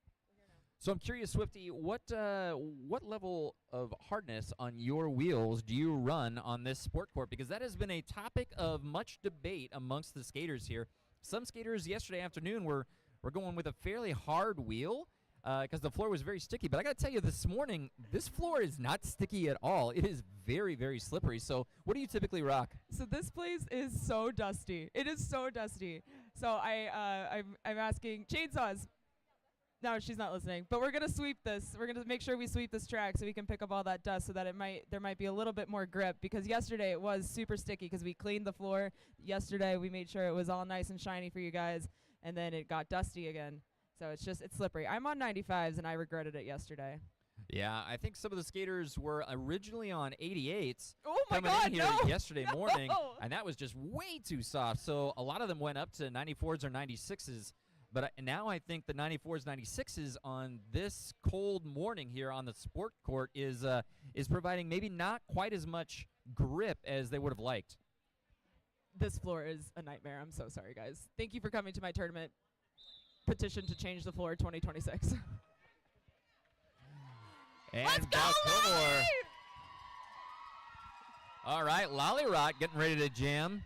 We're here now. So I'm curious, Swifty, what level of hardness on your wheels do you run on this sport court? Because that has been a topic of much debate amongst the skaters here. Some skaters yesterday afternoon were going with a fairly hard wheel because the floor was very sticky. But I got to tell you, this morning, this floor is not sticky at all. It is very, very slippery. So what do you typically rock? So this place is so dusty. It is so dusty. So I'm asking chainsaws. No, she's not listening. But we're gonna sweep this. We're gonna make sure we sweep this track so we can pick up all that dust, so that there might be a little bit more grip. Because yesterday it was super sticky because we cleaned the floor. Yesterday we made sure it was all nice and shiny for you guys, and then it got dusty again. So it's slippery. I'm on 95s and I regretted it yesterday. Yeah, I think some of the skaters were originally on 88s. Oh my coming God! in here No! yesterday No! morning, and that was just way too soft. So a lot of them went up to 94s or 96s. But now I think the 94s, 96s on this cold morning here on the sport court is providing maybe not quite as much grip as they would have liked. This floor is a nightmare. I'm so sorry, guys. Thank you for coming to my tournament. Petition to change the floor 2026. And Let's go, Val Kilmore. Lolly! All right, Lollyrot getting ready to jam.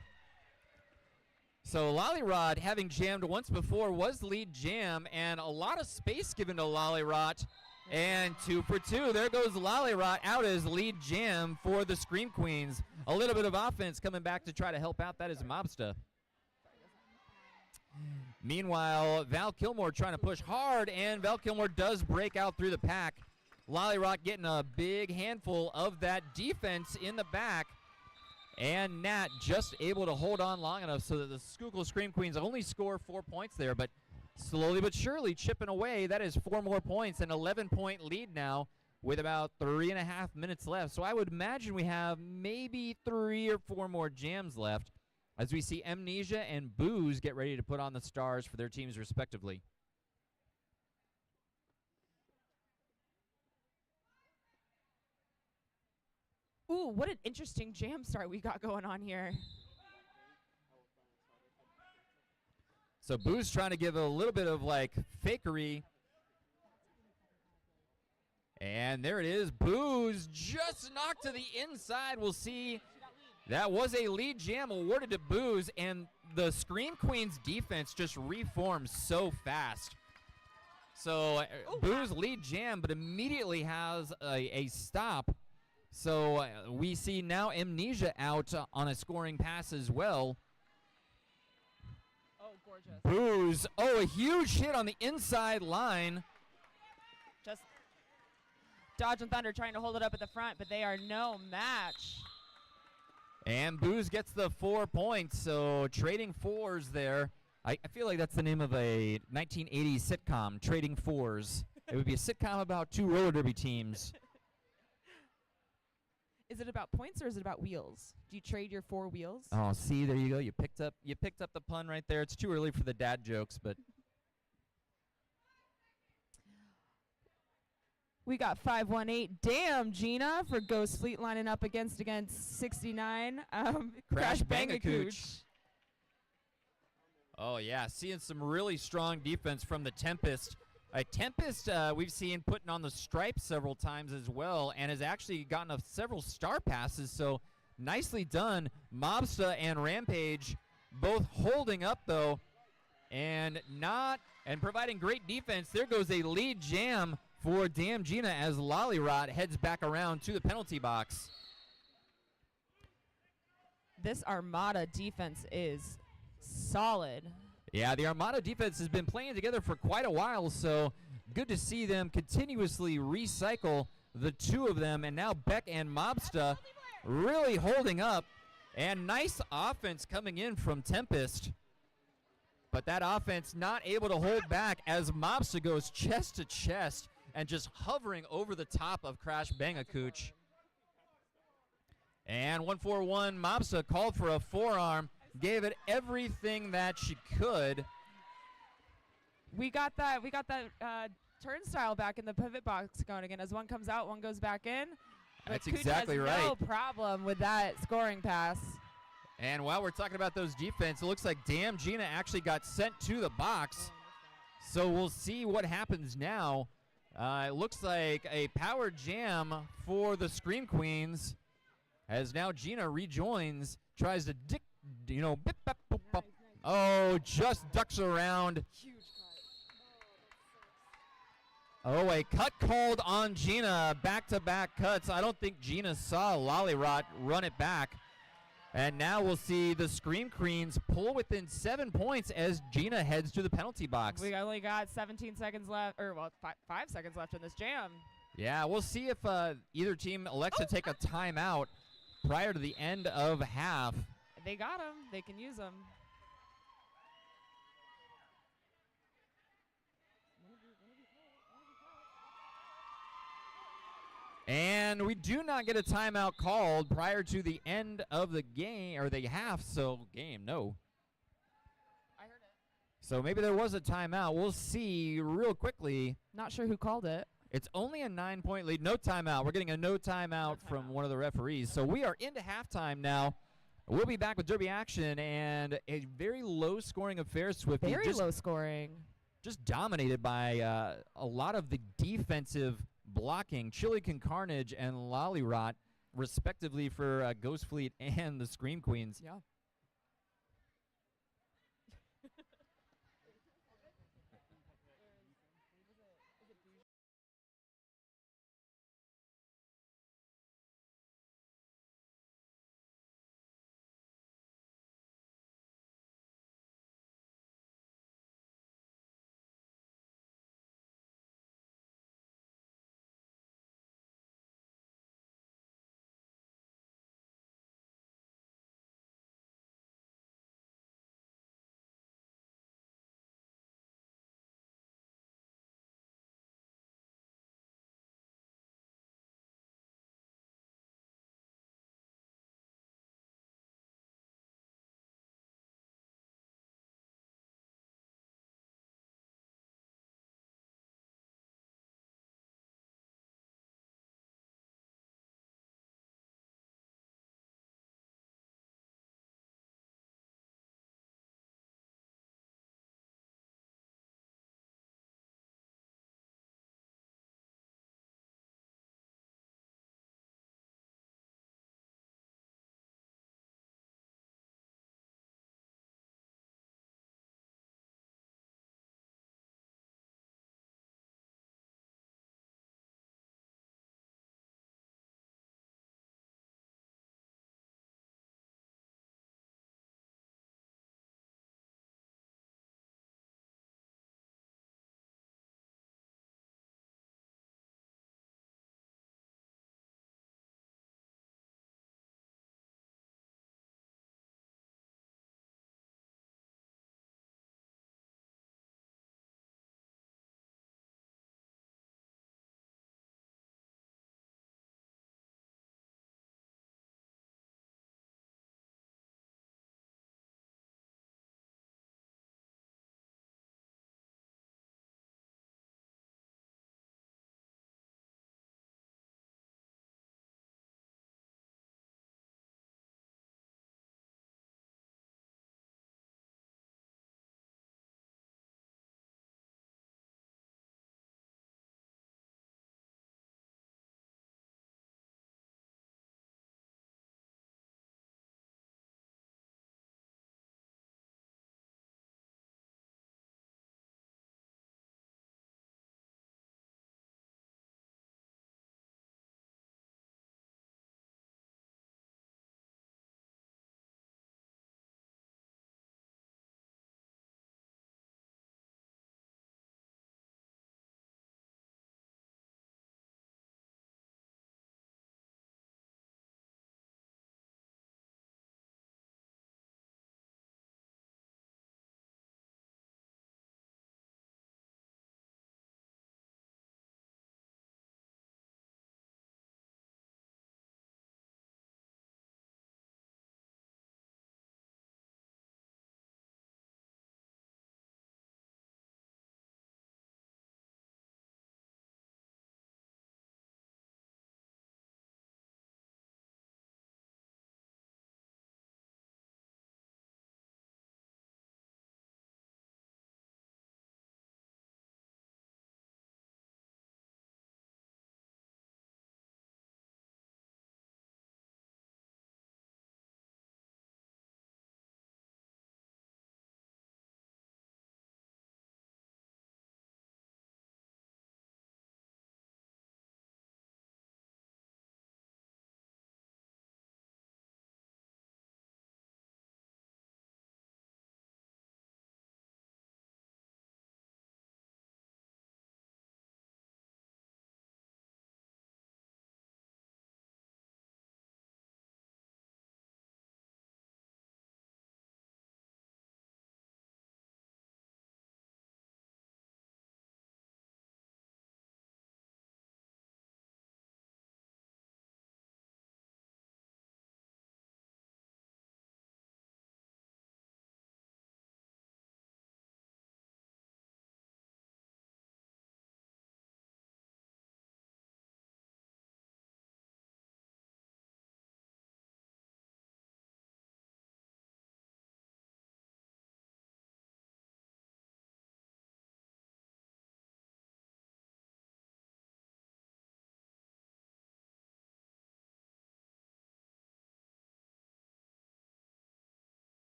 So Lollyrot, having jammed once before, was lead jam, and a lot of space given to Lollyrot. And 2 for 2. There goes Lollyrot out as lead jam for the Scream Queens. A little bit of offense coming back to try to help out. That is Mobsta. Meanwhile, Val Kilmore trying to push hard, and Val Kilmore does break out through the pack. Lollyrot getting a big handful of that defense in the back. And Nat just able to hold on long enough so that the Schuykill Scream Queens only score 4 points there, but slowly but surely chipping away. That is 4 more points, an 11-point lead now with about 3.5 minutes left. So I would imagine we have maybe 3 or 4 more jams left as we see Amnesia and Booze get ready to put on the stars for their teams respectively. Ooh, what an interesting jam start we got going on here. So Booze trying to give a little bit of like fakery. And there it is. Booze just knocked to the inside. We'll see. That was a lead jam awarded to Booze, and the Scream Queens defense just reforms so fast. So Booze lead jam, but immediately has a stop. So we see now Amnesia out on a scoring pass as well. Oh, gorgeous. Booze, a huge hit on the inside line. Just Dodge and Thunder trying to hold it up at the front, but they are no match. And Booze gets the 4 points, so trading fours there. I feel like that's the name of a 1980s sitcom, Trading Fours. It would be a sitcom about 2 roller derby teams. Is it about points or is it about wheels? Do you trade your 4 wheels? Oh, see, there you go. You picked up the pun right there. It's too early for the dad jokes, but We got 518. Damn, Gina for Ghost Fleet lining up against 69. Crash Bandicoot. oh yeah, seeing some really strong defense from the Tempest. A Tempest we've seen putting on the stripe several times as well, and has actually gotten several star passes, so nicely done. Mobsta and Rampage both holding up, though, and providing great defense. There goes a lead jam for Damn Gina as Lollyrot heads back around to the penalty box. This Armada defense is solid. Yeah, the Armada defense has been playing together for quite a while, so good to see them continuously recycle the two of them. And now Beck and Mobsta really holding up. And nice offense coming in from Tempest. But that offense not able to hold back as Mobsta goes chest to chest and just hovering over the top of Crash Bangakooch. And 141 Mobsta called for a forearm, gave it everything that she could. We got that turnstile back in the pivot box going again. As one comes out, one goes back in. That's But Cooch exactly has right. no problem with that scoring pass. And while we're talking about those defense, it looks like Damn Gina actually got sent to the box. So we'll see what happens now. It looks like a power jam for the Scream Queens as now Gina rejoins, tries to bip, bap, boop, bop. Oh, just ducks around. Oh, a cut called on Gina, back-to-back cuts. I don't think Gina saw Lollyrot run it back. And now we'll see the Scream Queens pull within 7 points as Gina heads to the penalty box. We only got 17 seconds left, or well, 5 seconds left in this jam. Yeah, we'll see if either team elects to take a timeout prior to the end of half. They got them. They can use them. And we do not get a timeout called prior to the end of the game, or the half, no. I heard it. So maybe there was a timeout. We'll see real quickly. Not sure who called it. It's only a 9-point lead. No timeout. We're getting a no timeout from one of the referees. So we are into halftime now. We'll be back with Derby action and a very low-scoring affair, Swifty. Very low scoring. Just dominated by a lot of the defensive blocking, Chilican Carnage and Lollyrot, respectively, for Ghost Fleet and the Scream Queens. Yeah.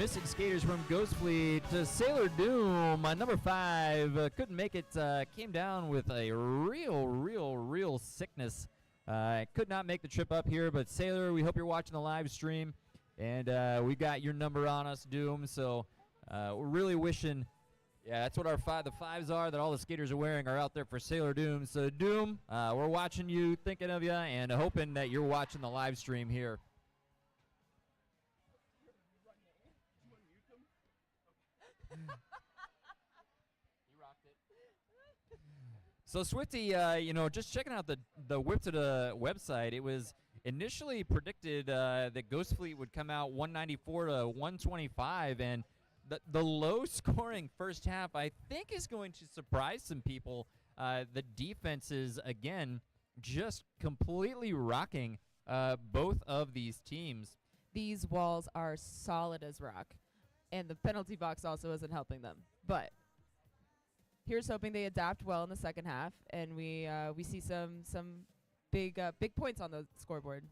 missing skaters from Ghost Fleet. Sailor Doom, number 5, couldn't make it. Came down with a real sickness. Could not make the trip up here, but Sailor, we hope you're watching the live stream. And we got your number on us, Doom. So we're really wishing, yeah, that's what the 5s are that all the skaters are wearing are out there for Sailor Doom. So Doom, we're watching you, thinking of you, and hoping that you're watching the live stream here. So Swifty, just checking out the Whip to the website, it was initially predicted that Ghost Fleet would come out 194 to 125, and the low-scoring first half, I think, is going to surprise some people. The defenses, again, just completely rocking both of these teams. These walls are solid as rock, and the penalty box also isn't helping them. But here's hoping they adapt well in the second half, and we see some big points on the scoreboard.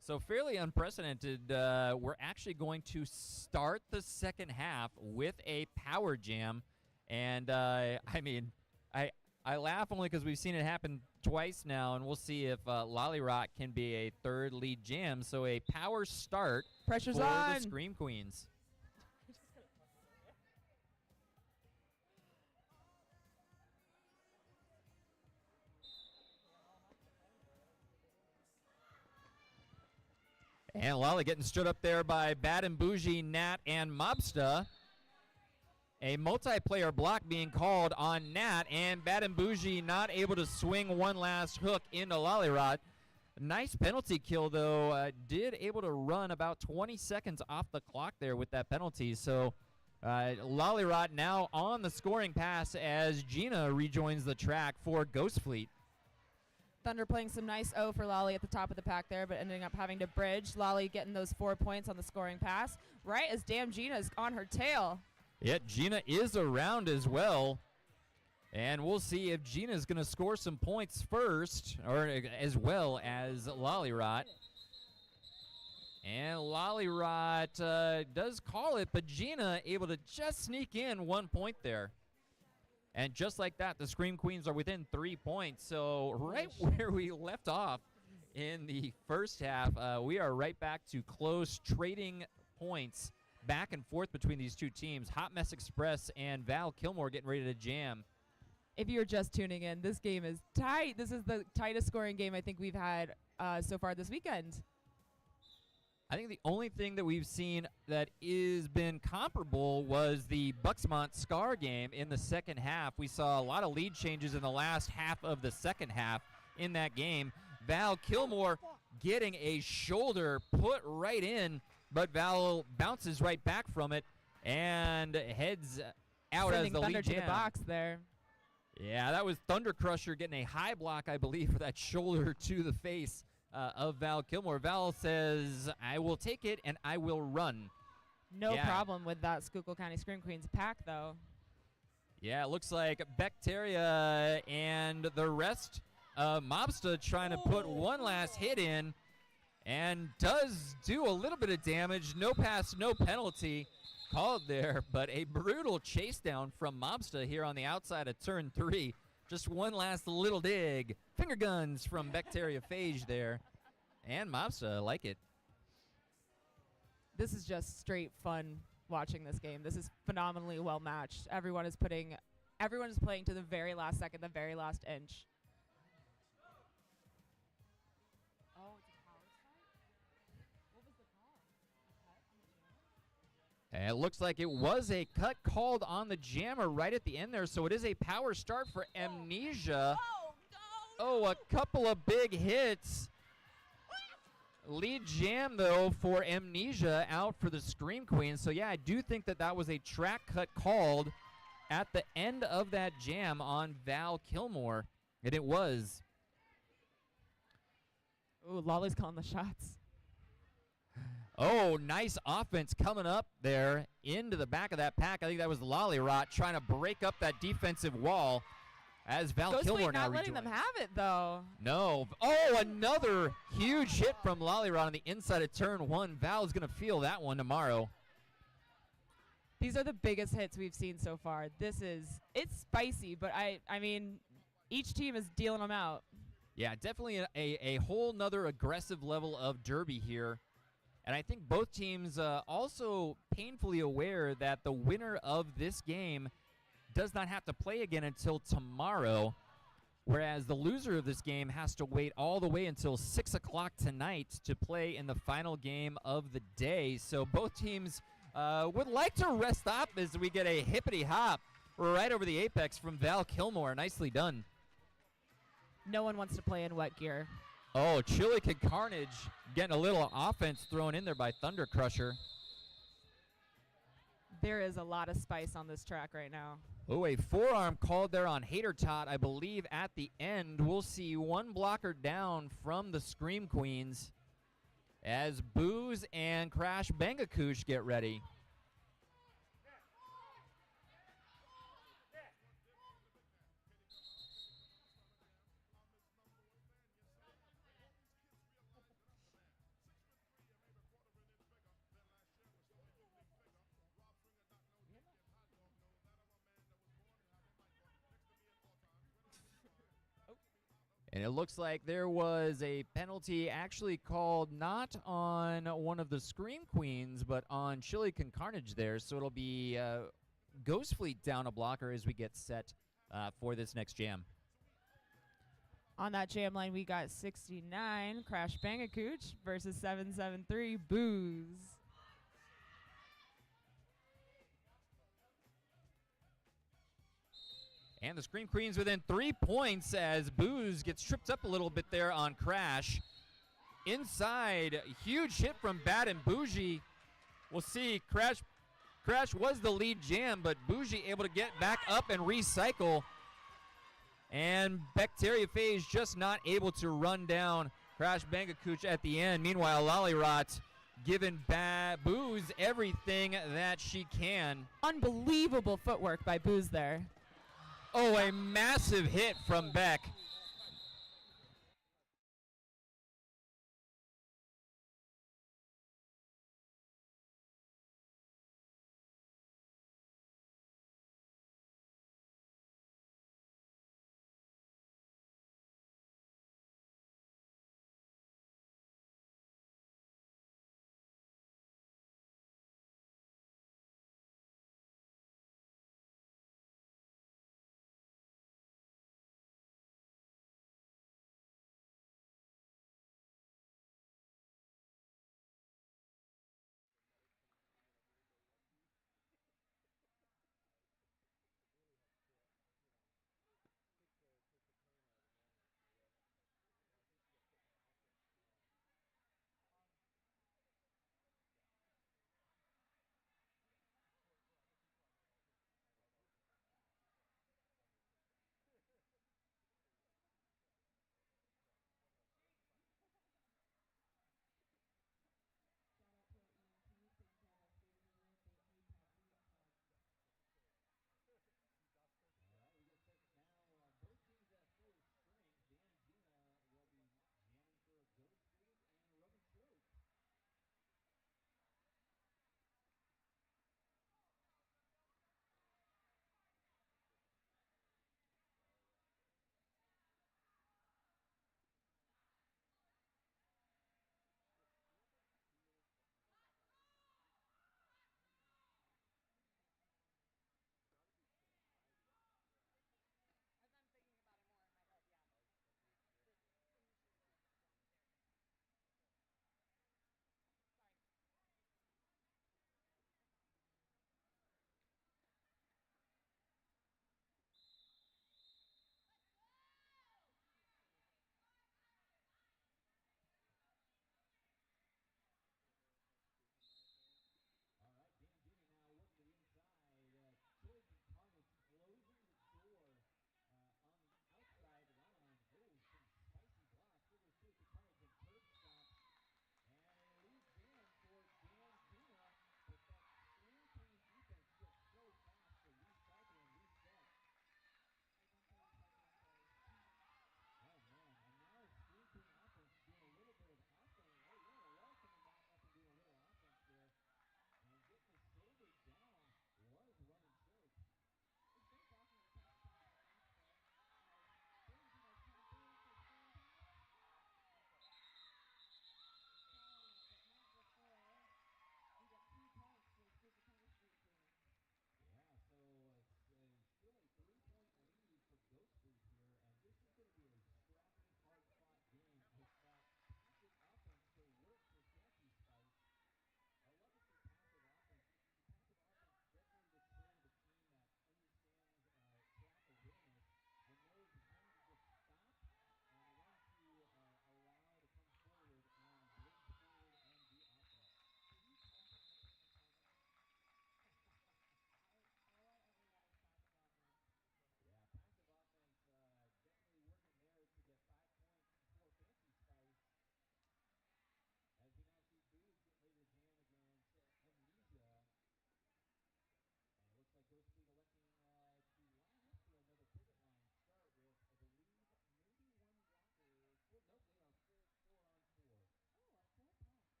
So fairly unprecedented. We're actually going to start the second half with a power jam, and I laugh only because we've seen it happen twice now, and we'll see if Lollyrot can be a third lead jam. So a power start Pressure's for on. the Scream Queens. And Lolly getting stood up there by Bad and Bougie, Nat, and Mobsta. A multiplayer block being called on Nat, and Bad and Bougie not able to swing one last hook into Lollyrot. Nice penalty kill, though. Did able to run about 20 seconds off the clock there with that penalty. So Lollyrot now on the scoring pass as Gina rejoins the track for Ghost Fleet. Thunder playing some nice O for Lolly at the top of the pack there, but ending up having to bridge. Lolly getting those 4 points on the scoring pass, right as damn Gina's on her tail. Yeah, Gina is around as well. And we'll see if Gina's going to score some points first, or as well as Lollyrot. And Lollyrot does call it, but Gina able to just sneak in 1 point there. And just like that, the Scream Queens are within 3 points. So right where we left off in the first half, we are right back to close, trading points back and forth between these two teams. Hot Mess Express and Val Kilmore getting ready to jam. If you're just tuning in, this game is tight. This is the tightest scoring game I think we've had so far this weekend. I think the only thing that we've seen that is been comparable was the Bux-Mont Scar game in the second half. We saw a lot of lead changes in the last half of the second half in that game. Val Kilmore getting a shoulder put right in, but Val bounces right back from it and heads out Sending as the Thunder lead to jam. the box there. Yeah, that was Thunder Crusher getting a high block, I believe, for that shoulder to the face of Val Kilmore. Val says, I will take it and I will run. No problem with that Schuylkill County Scream Queens pack, though. Yeah, it looks like Bacteria and the rest, Mobsta trying to put one last hit in, and does do a little bit of damage. No pass, no penalty called there, but a brutal chase down from Mobsta here on the outside of turn 3. Just one last little dig. Finger guns from Bacteria Phage there. And Mobsta, I like it. This is just straight fun watching this game. This is phenomenally well matched. Everyone is playing to the very last second, the very last inch. Oh, it's a power start? What was the call? A cut on the jammer? And it looks like it was a cut called on the jammer right at the end there, so it is a power start for Amnesia. Oh, a couple of big hits. Lead jam, though, for Amnesia out for the Scream Queen. So, yeah, I do think that that was a track cut called at the end of that jam on Val Kilmore. And it was. Ooh, Lolly's calling the shots. Oh, nice offense coming up there into the back of that pack. I think that was Lollyrot trying to break up that defensive wall as Val Ghost Kilmore Fleet now not letting rejoins. them have it, though. No. Oh, another huge hit from Lollyrot on the inside of turn 1. Val's going to feel that one tomorrow. These are the biggest hits we've seen so far. It's spicy, but I mean, each team is dealing them out. Yeah, definitely a whole nother aggressive level of derby here. And I think both teams also painfully aware that the winner of this game does not have to play again until tomorrow, whereas the loser of this game has to wait all the way until 6 o'clock tonight to play in the final game of the day. So both teams would like to rest up as we get a hippity hop right over the apex from Val Kilmore. Nicely done. No one wants to play in wet gear. Oh, Schuykill Carnage getting a little offense thrown in there by Thunder Crusher. There is a lot of spice on this track right now. Oh, a forearm called there on Hater Tot, I believe, at the end. We'll see one blocker down from the Scream Queens as Booze and Crash Bangakoosh get ready. And it looks like there was a penalty actually called not on one of the Scream Queens, but on Schuykill Carnage there. So it'll be Ghost Fleet down a blocker as we get set for this next jam. On that jam line, we got 69, Crash Bangakooch versus 773, Booze. And the Scream Queens within 3 points as Booze gets tripped up a little bit there on Crash. Inside, huge hit from Bad and Bougie. We'll see, Crash was the lead jam, but Bougie able to get back up and recycle. And Bacteriophage just not able to run down Crash Bangakooch at the end. Meanwhile, Lollyrot giving Booze everything that she can. Unbelievable footwork by Booze there. Oh, a massive hit from Beck.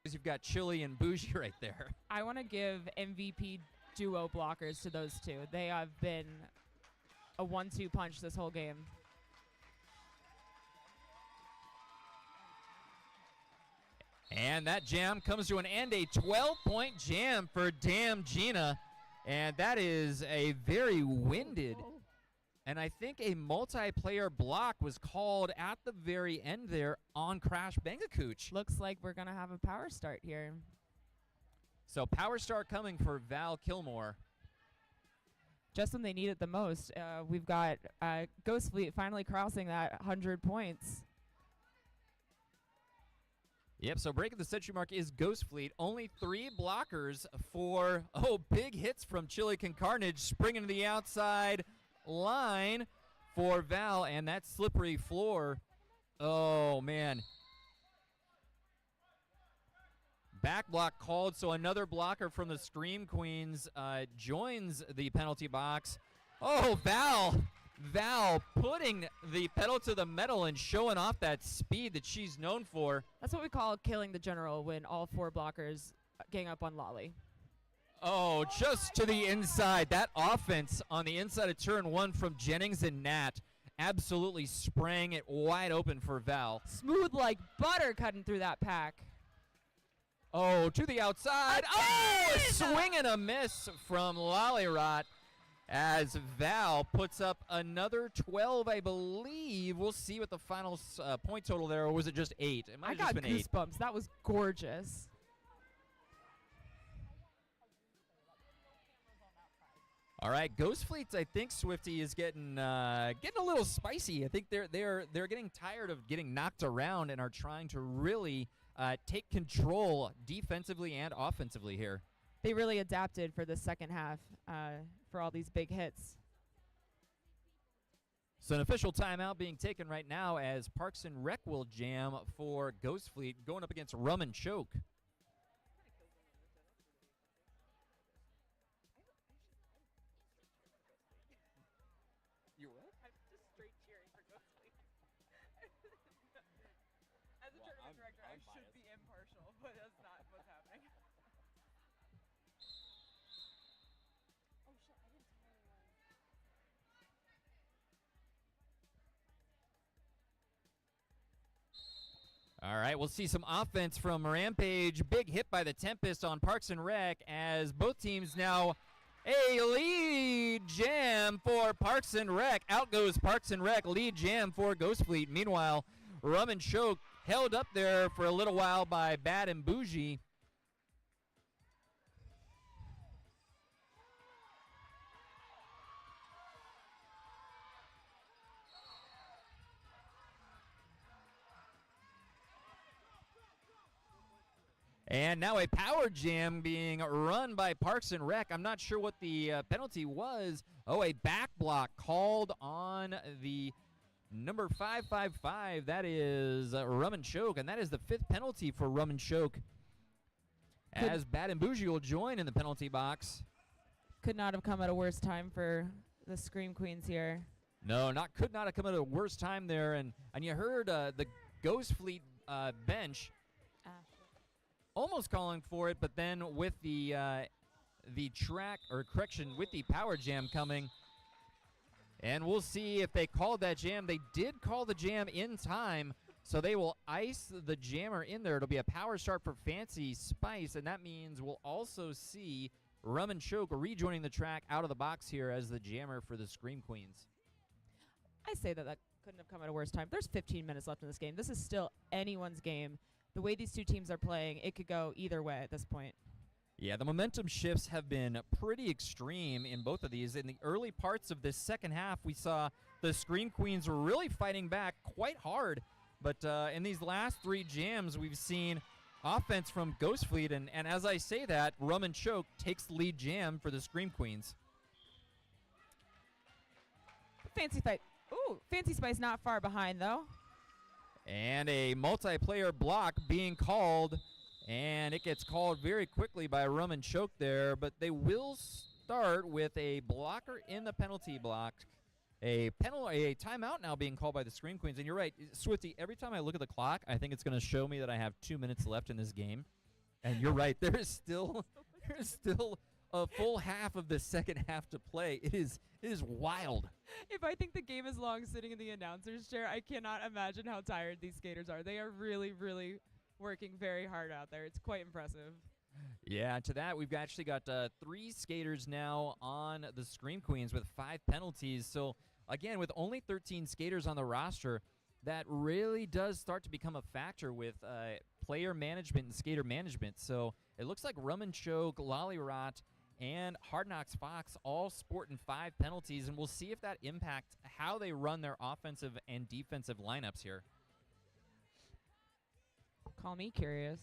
You've got Chili and Bougie right there. I want to give MVP duo blockers to those two. They have been a 1-2 punch this whole game. And that jam comes to an end, a 12-point jam for Damn Gina. And that is a very winded, and I think a multiplayer block was called at the very end there on Crash Bangakooch. Looks like we're going to have a power start here. So power start coming for Val Kilmore. Just when they need it the most. We've got Ghost Fleet finally crossing that 100 points. Yep, so breaking the century mark is Ghost Fleet. Only 3 blockers for, big hits from Chili Con Carnage. Springing to the outside line for Val, and that slippery floor. Oh, man. Back block called, so another blocker from the Scream Queens joins the penalty box. Oh, Val putting the pedal to the metal and showing off that speed that she's known for. That's what we call killing the general when all 4 blockers gang up on Lolly. Oh, just to the inside. That offense on the inside of turn 1 from Jennings and Nat absolutely sprang it wide open for Val. Smooth like butter cutting through that pack. Oh, to the outside. Oh, a swing and a miss from Lollyrot as Val puts up another 12, I believe. We'll see what the final point total there, or was it just 8? It might I have got just been 8. goosebumps. That was gorgeous. All right, Ghost Fleets, I think Swifty is getting a little spicy. I think they're getting tired of getting knocked around and are trying to really take control defensively and offensively here. They really adapted for the second half for all these big hits. So an official timeout being taken right now as Parks and Rec will jam for Ghost Fleet going up against Rum and Choke. I'm just straight cheering for Ghost Fleet. As a tournament director, I should be impartial, but that's not what's happening. Oh shit, I didn't tell anyone. All right, we'll see some offense from Rampage. Big hit by the Tempest on Parks and Rec as both teams now a lead jam for Parks and Rec. Out goes Parks and Rec, lead jam for Ghost Fleet. Meanwhile, Rum and Choke held up there for a little while by Bad and Bougie. And now a power jam being run by Parks and Rec. I'm not sure what the penalty was. Oh, a back block called on the number 555. That is Rum and Choke, and that is the 5th penalty for Rum and Choke. As Bad and Bougie will join in the penalty box. Could not have come at a worse time for the Scream Queens here. No, could not have come at a worse time there. And you heard the Ghost Fleet bench almost calling for it, but then with the with the power jam coming, and we'll see if they called that jam. They did call the jam in time, so they will ice the jammer in there. It'll be a power start for Fancy Spice, and that means we'll also see Rum and Choke rejoining the track out of the box here as the jammer for the Scream Queens. I say that couldn't have come at a worse time. There's 15 minutes left in this game. This is still anyone's game. The way these two teams are playing, it could go either way at this point. Yeah, the momentum shifts have been pretty extreme in both of these. In the early parts of this second half, we saw the Scream Queens were really fighting back quite hard. But in these last 3 jams, we've seen offense from Ghost Fleet. And as I say that, Rum and Choke takes the lead jam for the Scream Queens. Fancy Spice not far behind, though. And a multiplayer block being called, and it gets called very quickly by Rum and Choke there, but they will start with a blocker in the penalty block. A timeout now being called by the Scream Queens. And you're right, Swifty, every time I look at the clock, I think it's going to show me that I have 2 minutes left in this game. And you're right. There is still a full half of the second half to play. It is wild. If I think the game is long sitting in the announcer's chair, I cannot imagine how tired these skaters are. They are really, really working very hard out there. It's quite impressive. Yeah, to that, we've actually got 3 skaters now on the Scream Queens with 5 penalties. So, again, with only 13 skaters on the roster, that really does start to become a factor with player management and skater management. So, it looks like Rum and Choke, Lollyrot, and Hard Knocks Fox all sporting 5 penalties, and we'll see if that impacts how they run their offensive and defensive lineups here. Call me curious.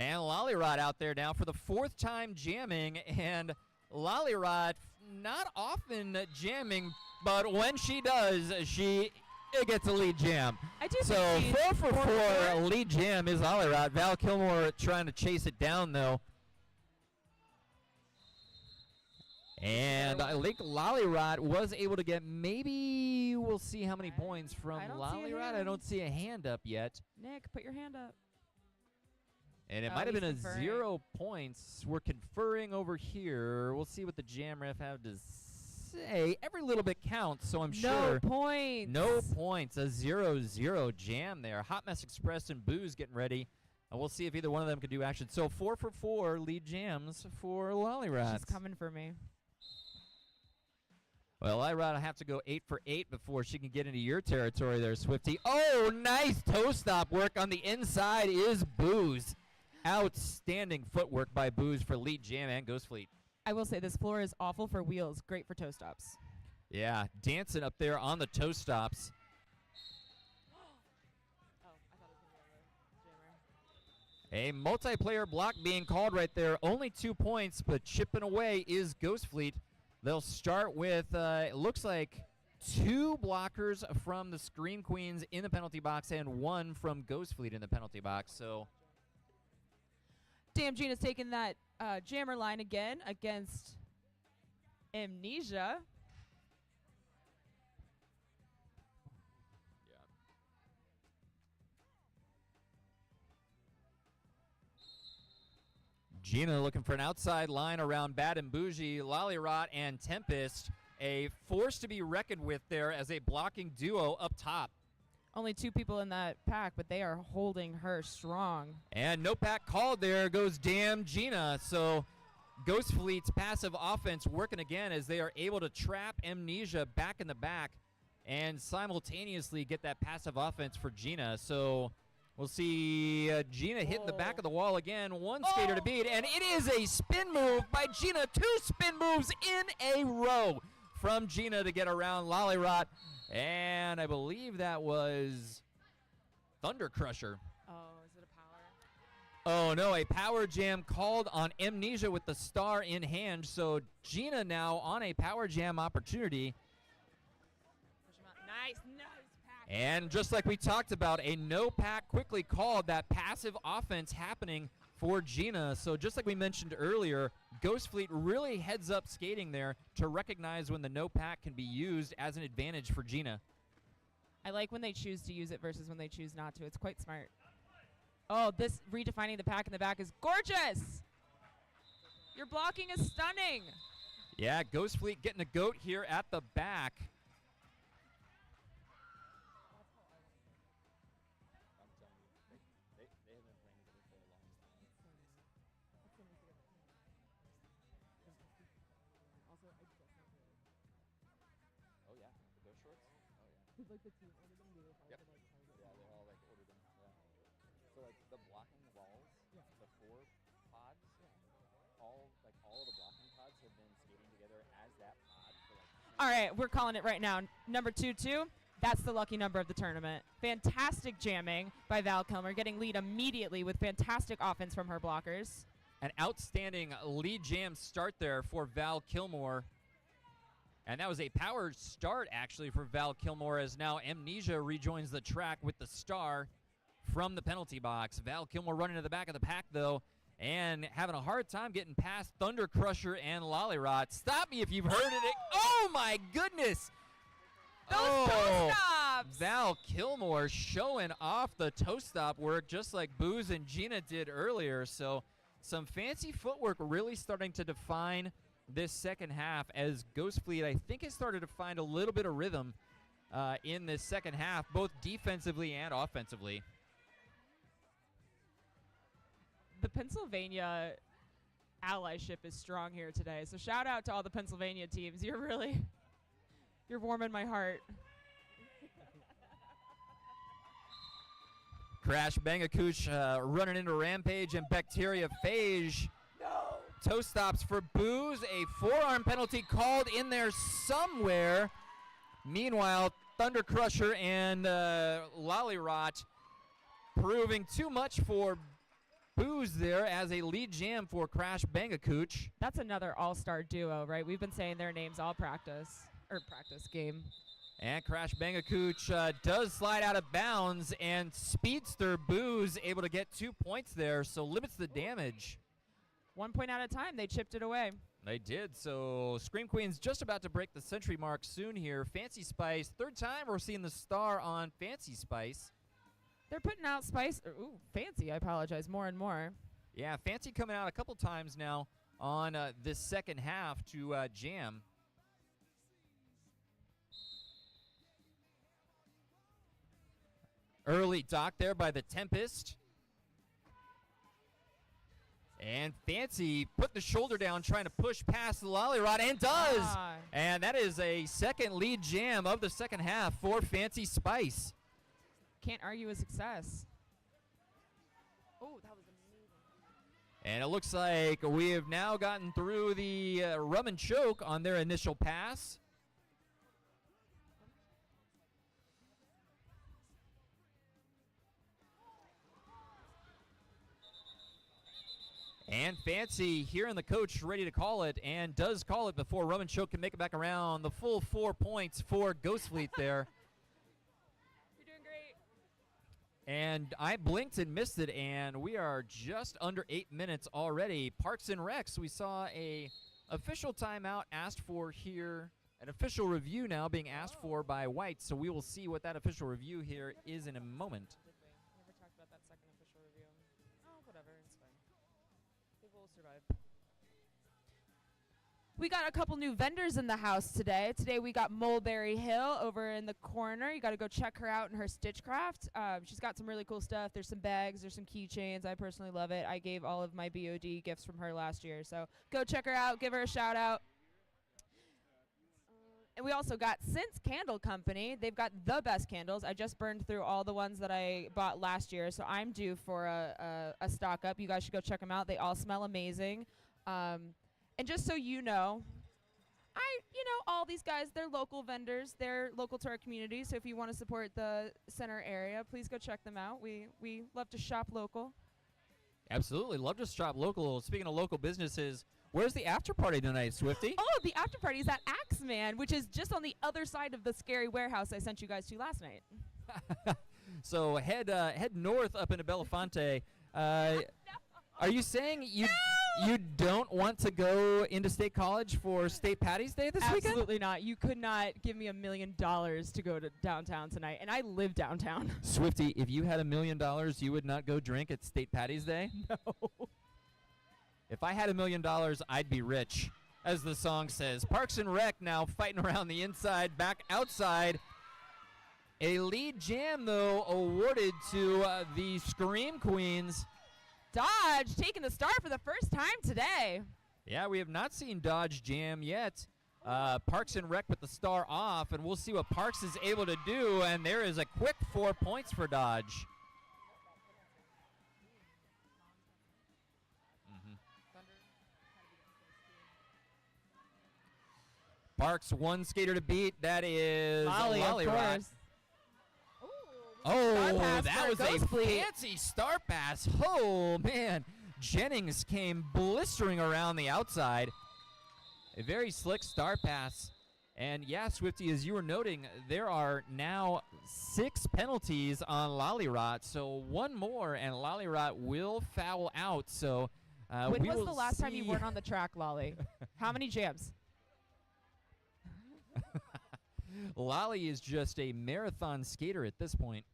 And Lollyrot out there now for the 4th time jamming, and Lollyrot not often jamming, but when she does, she gets a lead jam. I do So think 4 for 4 lead jam is Lollyrot. Val Kilmore trying to chase it down though. And I think Lollyrot was able to get, maybe we'll see how many points from I don't see a Lollyrot. I hand. don't see a hand up yet. Nick, put your hand up. And it Oh, might have he's been a conferring. 0 points. We're conferring over here. We'll see what the jam ref have to say. Every little bit counts, so I'm sure. No points. No points. A 0-0 jam there. Hot Mess Express and Booze getting ready. And we'll see if either one of them can do action. So 4 for 4 lead jams for Lollyrot. She's coming for me. Well, Lollyrot will have to go 8 for 8 before she can get into your territory there, Swifty. Oh, nice toe stop work on the inside is Booze. Outstanding footwork by Booze for lead jam and Ghost Fleet. I will say this floor is awful for wheels, great for toe stops. Yeah, dancing up there on the toe stops. A multiplayer block being called right there. Only 2 points, but chipping away is Ghost Fleet. They'll start with, it looks like 2 blockers from the Scream Queens in the penalty box and 1 from Ghost Fleet in the penalty box. So, Damn, Gina's taking that jammer line again against Amnesia. Gina looking for an outside line around Bad and Bougie, Lollyrot and Tempest. A force to be reckoned with there as a blocking duo up top. Only 2 people in that pack, but they are holding her strong. And no pack called there goes Damn Gina. So Ghost Fleet's passive offense working again as they are able to trap Amnesia back in the back and simultaneously get that passive offense for Gina. So we'll see Gina hitting the back of the wall again. 1 skater to beat, and it is a spin move by Gina. 2 spin moves in a row from Gina to get around Lollyrot. And I believe that was Thunder Crusher. Oh, is it a power? Oh, no, a power jam called on Amnesia with the star in hand. So Gina now on a power jam opportunity. Push him out. Nice pack. And just like we talked about, a no pack quickly called, that passive offense happening for Gina. So just like we mentioned earlier, Ghost Fleet really heads up skating there to recognize when the no pack can be used as an advantage for Gina. I like when they choose to use it versus when they choose not to. It's quite smart. Oh, this redefining the pack in the back is gorgeous. Your blocking is stunning. Yeah, Ghost Fleet getting a goat here at the back. I'm telling you, they have been playing together for a long time. Oh yeah, the ghost shorts. Oh yeah. Like the team ordered them, they were Yep. probably like target. Yeah, they all like ordered them. Yeah. So like the blocking walls, Yeah. the 4 pods, all of the blocking pods have been skating together as that pod for like. All right, we're calling it right now. Number 2-2. That's the lucky number of the tournament. Fantastic jamming by Val Kilmer, getting lead immediately with fantastic offense from her blockers. An outstanding lead jam start there for Val Kilmer. And that was a power start, actually, for Val Kilmer, as now Amnesia rejoins the track with the star from the penalty box. Val Kilmer running to the back of the pack, though, and having a hard time getting past Thunder Crusher and Lollyrot. Stop me if you've heard it. Oh, my goodness. Those toe stops! Val Kilmer showing off the toe stop work just like Booze and Gina did earlier. So some fancy footwork really starting to define this second half as Ghost Fleet, I think, has started to find a little bit of rhythm in this second half, both defensively and offensively. The Pennsylvania allyship is strong here today. So shout out to all the Pennsylvania teams. You're warming my heart. Crash Bangakooch running into Rampage and Bacteria Phage. No. Toe stops for Booze. A forearm penalty called in there somewhere. Meanwhile, Thunder Crusher and Lollyrot proving too much for Booze there as a lead jam for Crash Bangakooch. That's another all-star duo, right? We've been saying their names all practice game. And Crash Bangakooch does slide out of bounds, and Speedster Booze able to get 2 points there, so limits the damage. 1 point at a time, they chipped it away. They did, so Scream Queen's just about to break the century mark soon here. Fancy Spice, third time we're seeing the star on Fancy Spice. They're putting out Fancy, I apologize, more and more. Yeah, Fancy coming out a couple times now on this second half to jam. Early dock there by the Tempest. And Fancy put the shoulder down trying to push past the Lollyrot, and does! And that is a second lead jam of the second half for Fancy Spice. Can't argue with success. Oh, that was amazing. And it looks like we have now gotten through the rum and choke on their initial pass. And Fancy hearing the coach ready to call it, and does call it before Rum and Choke can make it back around. The full 4 points for Ghost Fleet there. You're doing great. And I blinked and missed it, and we are just under 8 minutes already. Parks and Recs, we saw a official timeout asked for here, an official review now being asked for by White, so we will see what that official review here is in a moment. Never talked about that second official review. Oh, whatever, it's fine. We'll survive. We got a couple new vendors in the house today. Today we got Mulberry Hill over in the corner. You got to go check her out in her Stitchcraft. She's got some really cool stuff. There's some bags. There's some keychains. I personally love it. I gave all of my BOD gifts from her last year. So go check her out. Give her a shout out. And we also got Since Candle Company. They've got the best candles. I just burned through all the ones that I bought last year, so I'm due for a stock up. You guys should go check them out. They all smell amazing. And just so you know, all these guys, they're local vendors. They're local to our community, so if you want to support the center area, please go check them out. We love to shop local. Absolutely. Love to shop local. Speaking of local businesses, where's the after party tonight, Swifty? Oh, the after party is at Axeman, which is just on the other side of the scary warehouse I sent you guys to last night. So head north up into Belafonte. Are you saying you don't want to go into State College for State Patty's Day this weekend? Absolutely not. You could not give me $1 million to go to downtown tonight, and I live downtown. Swifty, if you had $1 million, you would not go drink at State Patty's Day? No. If I had $1 million, I'd be rich, as the song says. Parks and Rec now fighting around the inside, back outside. A lead jam, though, awarded to the Scream Queens. Dodge taking the start for the first time today. Yeah, we have not seen Dodge jam yet. Parks and Rec with the star off, and we'll see what Parks is able to do, and there is a quick 4 points for Dodge. Parks, one skater to beat. That is Lolly, of Lollyrot. course. Oh, pass that for was a Ghost Fleet. fancy star pass. Oh, man. Jennings came blistering around the outside. A very slick star pass. And, yeah, Swifty, as you were noting, there are now 6 penalties on Lollyrot. So one more, and Lollyrot will foul out. So When we was will the last time you see- weren't on the track, Lolly? How many jams? Lolly is just a marathon skater at this point.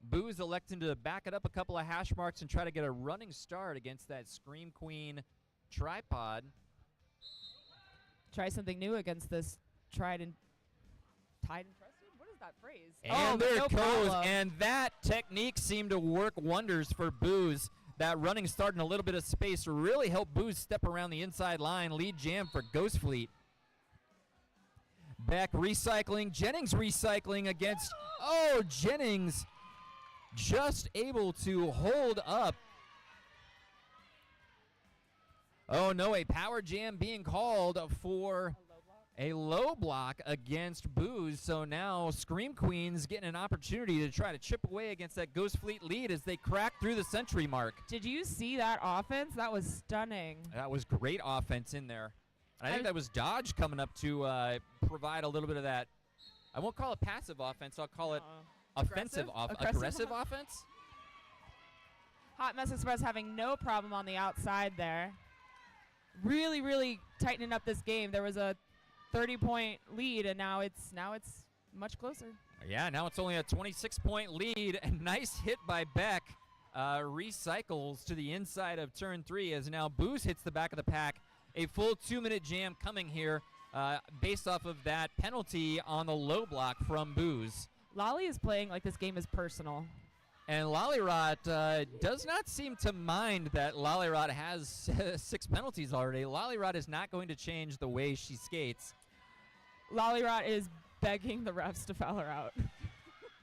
Boo's electing to back it up a couple of hash marks and try to get a running start against that Scream Queen tripod. Try something new against this tried and trusted? What is that phrase? And but there no it goes. problem. And that technique seemed to work wonders for Boo's. That running start in a little bit of space really helped Boo's step around the inside line. Lead jam for Ghost Fleet. Beck recycling. Jennings recycling against. Oh, Jennings just able to hold up. Oh, no, a power jam being called for a low block against Booze. So now Scream Queens getting an opportunity to try to chip away against that Ghost Fleet lead as they crack through the century mark. Did you see that offense? That was stunning. That was great offense in there. And I think I- that was Dodge coming up to provide a little bit of that. I won't call it passive offense. I'll call it offensive aggressive offense. Hot Mess Express having no problem on the outside there. Really, really tightening up this game. There was a 30-point lead, and now it's much closer. Yeah, now it's only a 26-point lead. A nice hit by Beck. Recycles to the inside of turn 3 as now Booze hits the back of the pack. A full 2-minute jam coming here based off of that penalty on the low block from Booze. Lolly is playing like this game is personal. And Lollyrot does not seem to mind that Lollyrot has 6 penalties already. Lollyrot is not going to change the way she skates. Lollyrot is begging the refs to foul her out.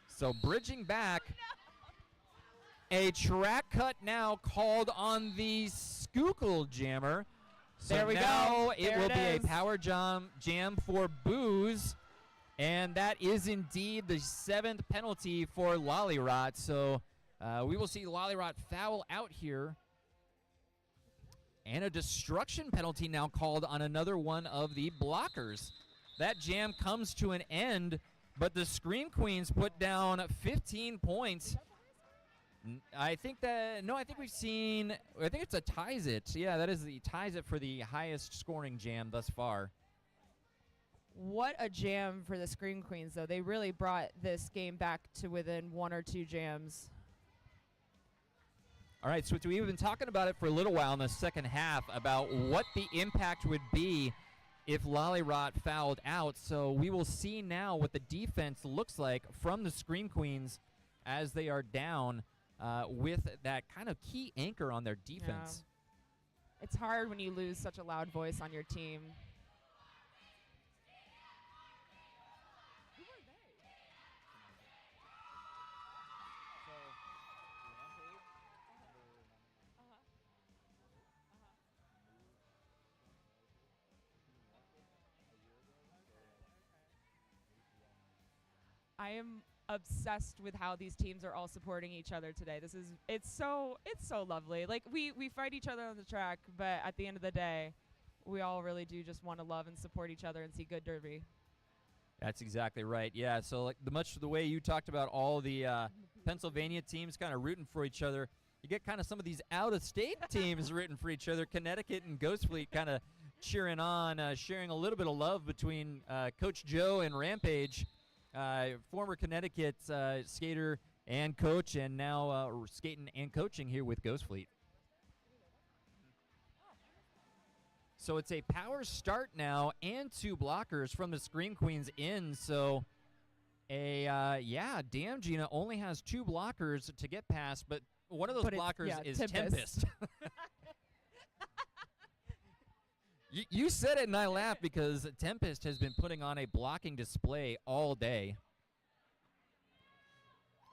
So bridging back, a track cut now called on the Schuykill jammer. So There we now go. it There will it be is. a power jam for Booze. And that is indeed the 7th penalty for Lollyrot. So we will see Lollyrot foul out here. And a destruction penalty now called on another one of the blockers. That jam comes to an end, but the Scream Queens put down 15 points. I think we've seen, I think it's a ties it. Yeah, that is the ties it for the highest scoring jam thus far. What a jam for the Scream Queens, though. They really brought this game back to within 1 or 2 jams. All right, so we've been talking about it for a little while in the second half about what the impact would be if Lollyrot fouled out. So we will see now what the defense looks like from the Scream Queens as they are down with that kind of key anchor on their defense. Yeah. It's hard when you lose such a loud voice on your team. I am obsessed with how these teams are all supporting each other today. It's so lovely. Like we fight each other on the track, but at the end of the day, we all really do just want to love and support each other and see good derby. That's exactly right. Yeah, so like much the way you talked about all the Pennsylvania teams kind of rooting for each other, you get kind of some of these out-of-state teams rooting for each other. Connecticut and Ghost Fleet kind of cheering on, sharing a little bit of love between Coach Joe and Rampage. Former Connecticut skater and coach, and now skating and coaching here with Ghost Fleet. So it's a power start now and 2 blockers from the Scream Queens in. So Damn Gina only has 2 blockers to get past, but one of those blockers is Tempest. You said it and I laughed because Tempest has been putting on a blocking display all day.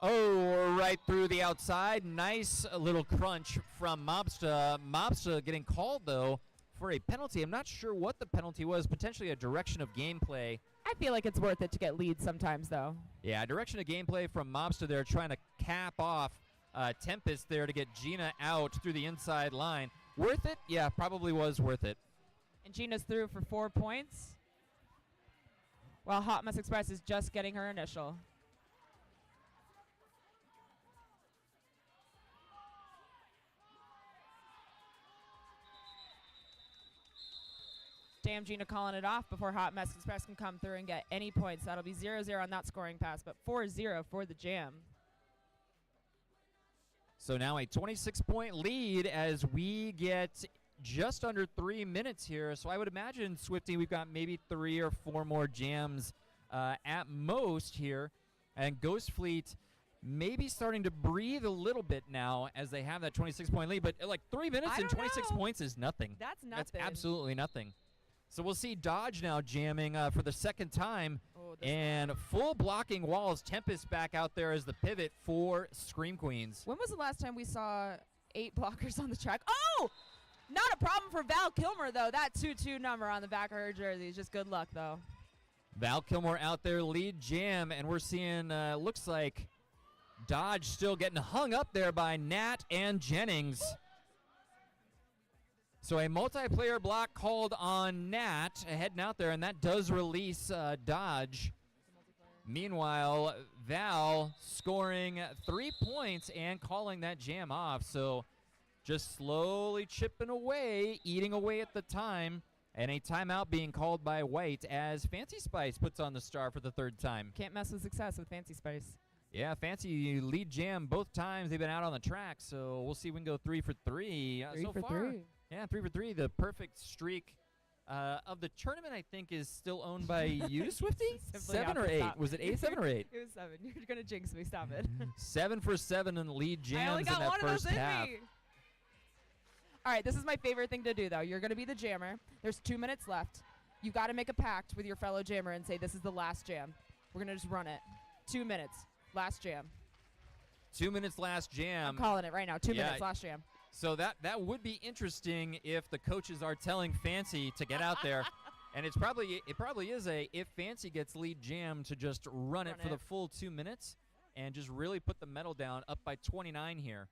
Oh, right through the outside. Nice little crunch from Mobsta. Mobsta getting called, though, for a penalty. I'm not sure what the penalty was, potentially a direction of gameplay. I feel like it's worth it to get leads sometimes, though. Yeah, direction of gameplay from Mobster there, trying to cap off Tempest there to get Gina out through the inside line. Worth it? Yeah, probably was worth it. And Gina's through for 4 points, while Hot Mess Express is just getting her initial. Damn, Gina calling it off before Hot Mess Express can come through and get any points. That'll be 0-0 on that scoring pass, but 4-0 for the Jam. So now a 26-point lead as we get just under 3 minutes here. So I would imagine, Swifty, we've got maybe 3 or 4 more jams at most here. And Ghost Fleet maybe starting to breathe a little bit now as they have that 26-point lead. But like 3 minutes and 26 points is nothing. That's nothing. That's absolutely nothing. So we'll see Dodge now jamming for the second time. And full blocking walls. Tempest back out there as the pivot for Scream Queens. When was the last time we saw 8 blockers on the track? Oh! Not a problem for Val Kilmer, though. That 2-2 number on the back of her jersey is just good luck, though. Val Kilmer out there, lead jam, and we're seeing, looks like Dodge still getting hung up there by Nat and Jennings. So a multiplayer block called on Nat heading out there, and that does release Dodge. Meanwhile, Val scoring 3 points and calling that jam off. So just slowly chipping away, eating away at the time, and a timeout being called by White as Fancy Spice puts on the star for the 3rd time. Can't mess with success with Fancy Spice. Yeah, Fancy lead jam both times they've been out on the track, so we'll see if we can go 3 for 3 so far. Yeah, 3 for 3, the perfect streak of the tournament, I think, is still owned by you, Swifty? 7 or 8? Was it 8, 7 or 8? It was 7. You're going to jinx me. Stop it. 7 for 7 in the lead jams I only got in that one first of those half. in me. All right, this is my favorite thing to do, though. You're going to be the jammer. There's 2 minutes left. You got to make a pact with your fellow jammer and say, this is the last jam. We're going to just run it. 2 minutes. Last jam. 2 minutes last jam. I'm calling it right now. 2 minutes. Last jam. So that would be interesting if the coaches are telling Fancy to get out there. And it probably is if Fancy gets lead jam to just run it for the full 2 minutes and just really put the medal down, up by 29 here.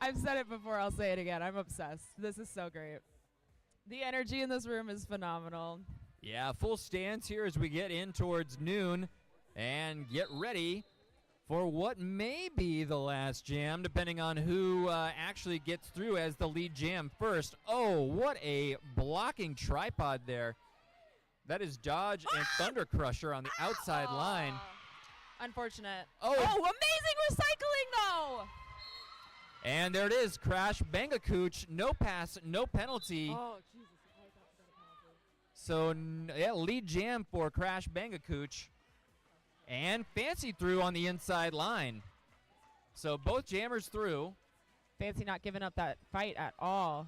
I've said it before, I'll say it again. I'm obsessed. This is so great. The energy in this room is phenomenal. Yeah, full stands here as we get in towards noon and get ready for what may be the last jam, depending on who actually gets through as the lead jam first. Oh, what a blocking tripod there. That is Dodge and Thunder Crusher on the outside line. Unfortunate. Oh, amazing recycling, though! And there it is, Crash Bangakooch, no pass, no penalty. Oh, Jesus. I got So, yeah, lead jam for Crash Bangakooch. And Fancy through on the inside line. So both jammers through. Fancy not giving up that fight at all.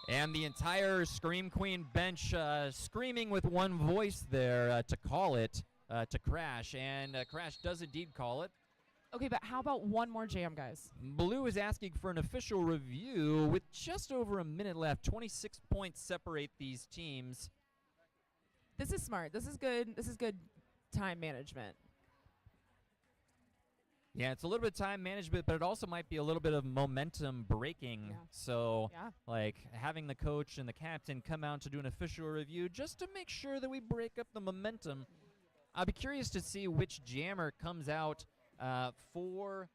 And the entire Scream Queen bench screaming with one voice there to call it to Crash. And Crash does indeed call it. Okay, but how about one more jam, guys? Blue is asking for an official review with just over a minute left. 26 points separate these teams. This is smart. This is good. This is good time management. Yeah, it's a little bit of time management, but it also might be a little bit of momentum breaking. Yeah. So, Yeah. like, having the coach and the captain come out to do an official review just to make sure that we break up the momentum. I'll be curious to see which jammer comes out for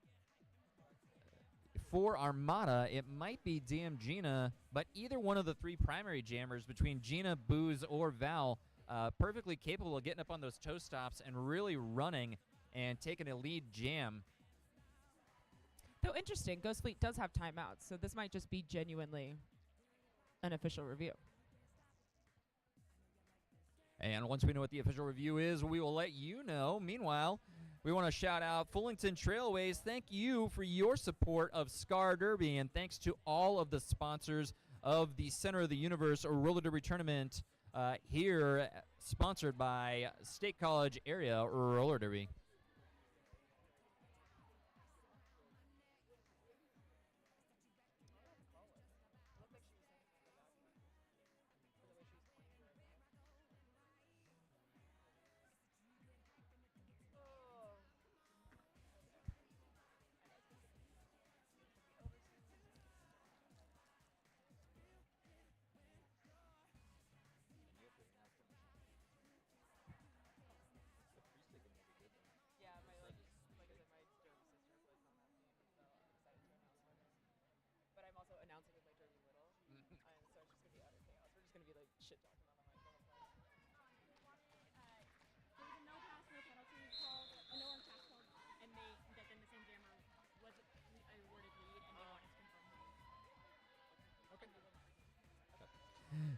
Armada. It might be DM Gina, but either one of the three primary jammers between Gina, Booze, or Val, perfectly capable of getting up on those toe stops and really running and taking a lead jam. Though interesting, Ghost Fleet does have timeouts, so this might just be genuinely an official review. And once we know what the official review is, we will let you know. Meanwhile, We want to shout out Fullington Trailways. Thank you for your support of Scar Derby, and thanks to all of the sponsors of the Center of the Universe Roller Derby Tournament here, sponsored by State College Area Roller Derby.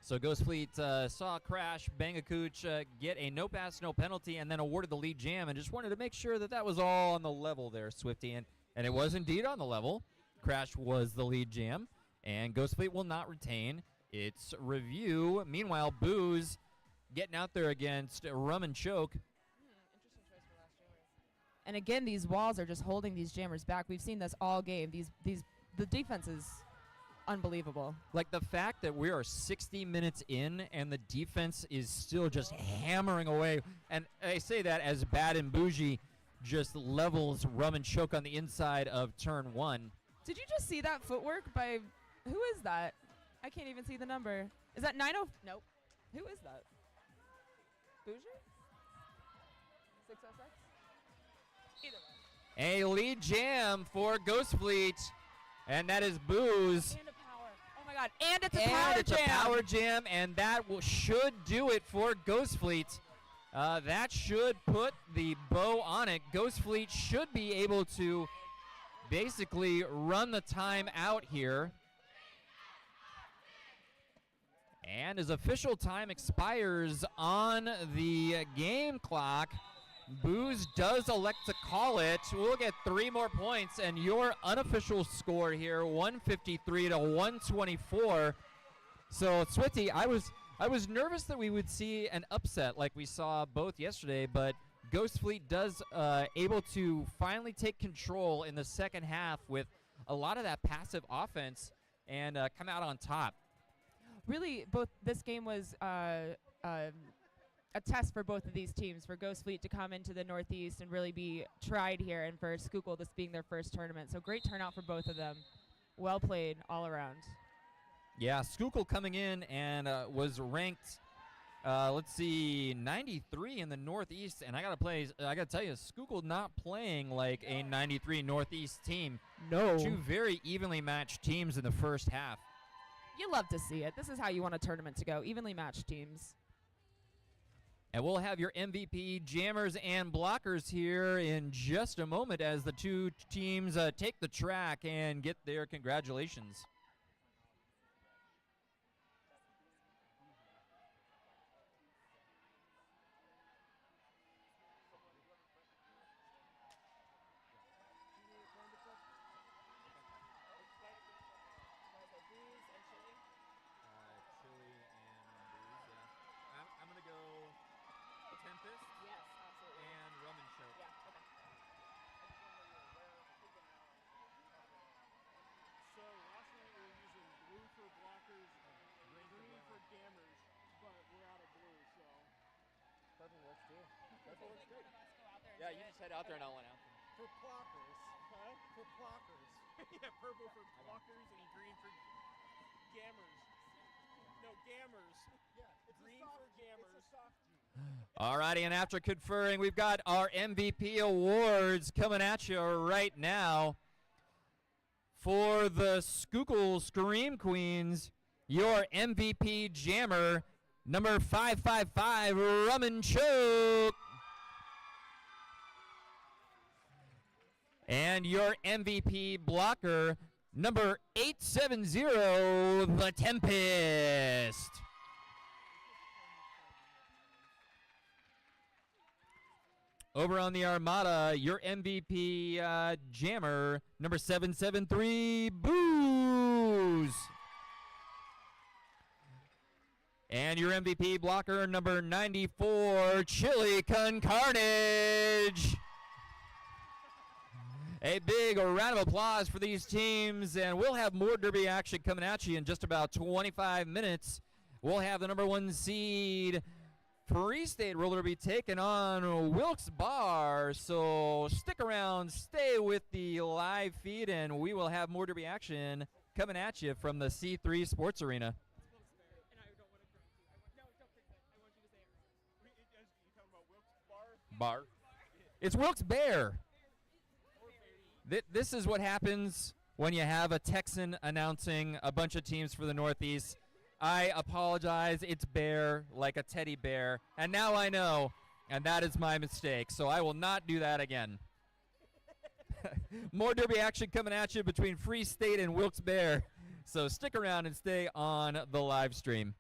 So Ghost Fleet saw Crash Bangakooch get a no pass, no penalty, and then awarded the lead jam, and just wanted to make sure that that was all on the level there, Swifty, and it was indeed on the level. Crash was the lead jam, and Ghost Fleet will not retain its review. Meanwhile, Booze getting out there against Rum and Choke. Interesting choice for last jammer. And again, these walls are just holding these jammers back. We've seen this all game. The defense is unbelievable. Like the fact that we are 60 minutes in and the defense is still just hammering away. And I say that as Bad and Bougie just levels Rum and Choke on the inside of turn 1. Did you just see that footwork by, who is that? I can't even see the number. Is that 90? Nope. Who is that? Bougie? 606? Either way. A lead jam for Ghost Fleet, and that is Booze. And a power. Oh my God. And it's a power jam. A power jam, and that should do it for Ghost Fleet. That should put the bow on it. Ghost Fleet should be able to basically run the time out here. And as official time expires on the game clock, Booze does elect to call it. We'll get 3 more points, and your unofficial score here, 153 to 124. So, Swifty, I was nervous that we would see an upset like we saw both yesterday, but Ghost Fleet does able to finally take control in the second half with a lot of that passive offense and come out on top. Really, this game was a test for both of these teams, for Ghost Fleet to come into the Northeast and really be tried here, and for Schuykill this being their first tournament. So great turnout for both of them. Well played all around. Yeah, Schuykill coming in and was ranked, let's see, 93 in the Northeast, and I gotta tell you, Schuykill not playing like a 93 Northeast team. No. 2 very evenly matched teams in the first half. You love to see it. This is how you want a tournament to go, evenly matched teams. And we'll have your MVP jammers and blockers here in just a moment as the 2 teams take the track and get their congratulations. Yeah, you just head out there and I'll went out. For blockers. Huh? For blockers. Yeah, purple for blockers and green for gammers. No, gammers. Yeah, it's Green a soft, for gammers. It's a soft G. Alrighty, and after conferring, we've got our MVP awards coming at you right now. For the Schuykill Scream Queens, your MVP jammer, number 555, Rum and Choke. And your MVP blocker, number 870, The Tempest. Over on the Armada, your MVP jammer, number 773, Booze. And your MVP blocker, number 94, Chili Con Carnage. A big round of applause for these teams, and we'll have more Derby action coming at you in just about 25 minutes. We'll have the number 1 seed Free State Roller Derby taking on Wilks Barre, so stick around, stay with the live feed, and we will have more Derby action coming at you from the C3 Sports Arena. And I don't want to correct you. No, don't fix it. I want you to say it wrong. You talking about Wilks Barre? Barre. It's Wilks Bear. Or Barry? This is what happens when you have a Texan announcing a bunch of teams for the Northeast. I apologize. It's bear, like a teddy bear. And now I know, and that is my mistake. So I will not do that again. More Derby action coming at you between Free State and Wilkes-Barre. So stick around and stay on the live stream.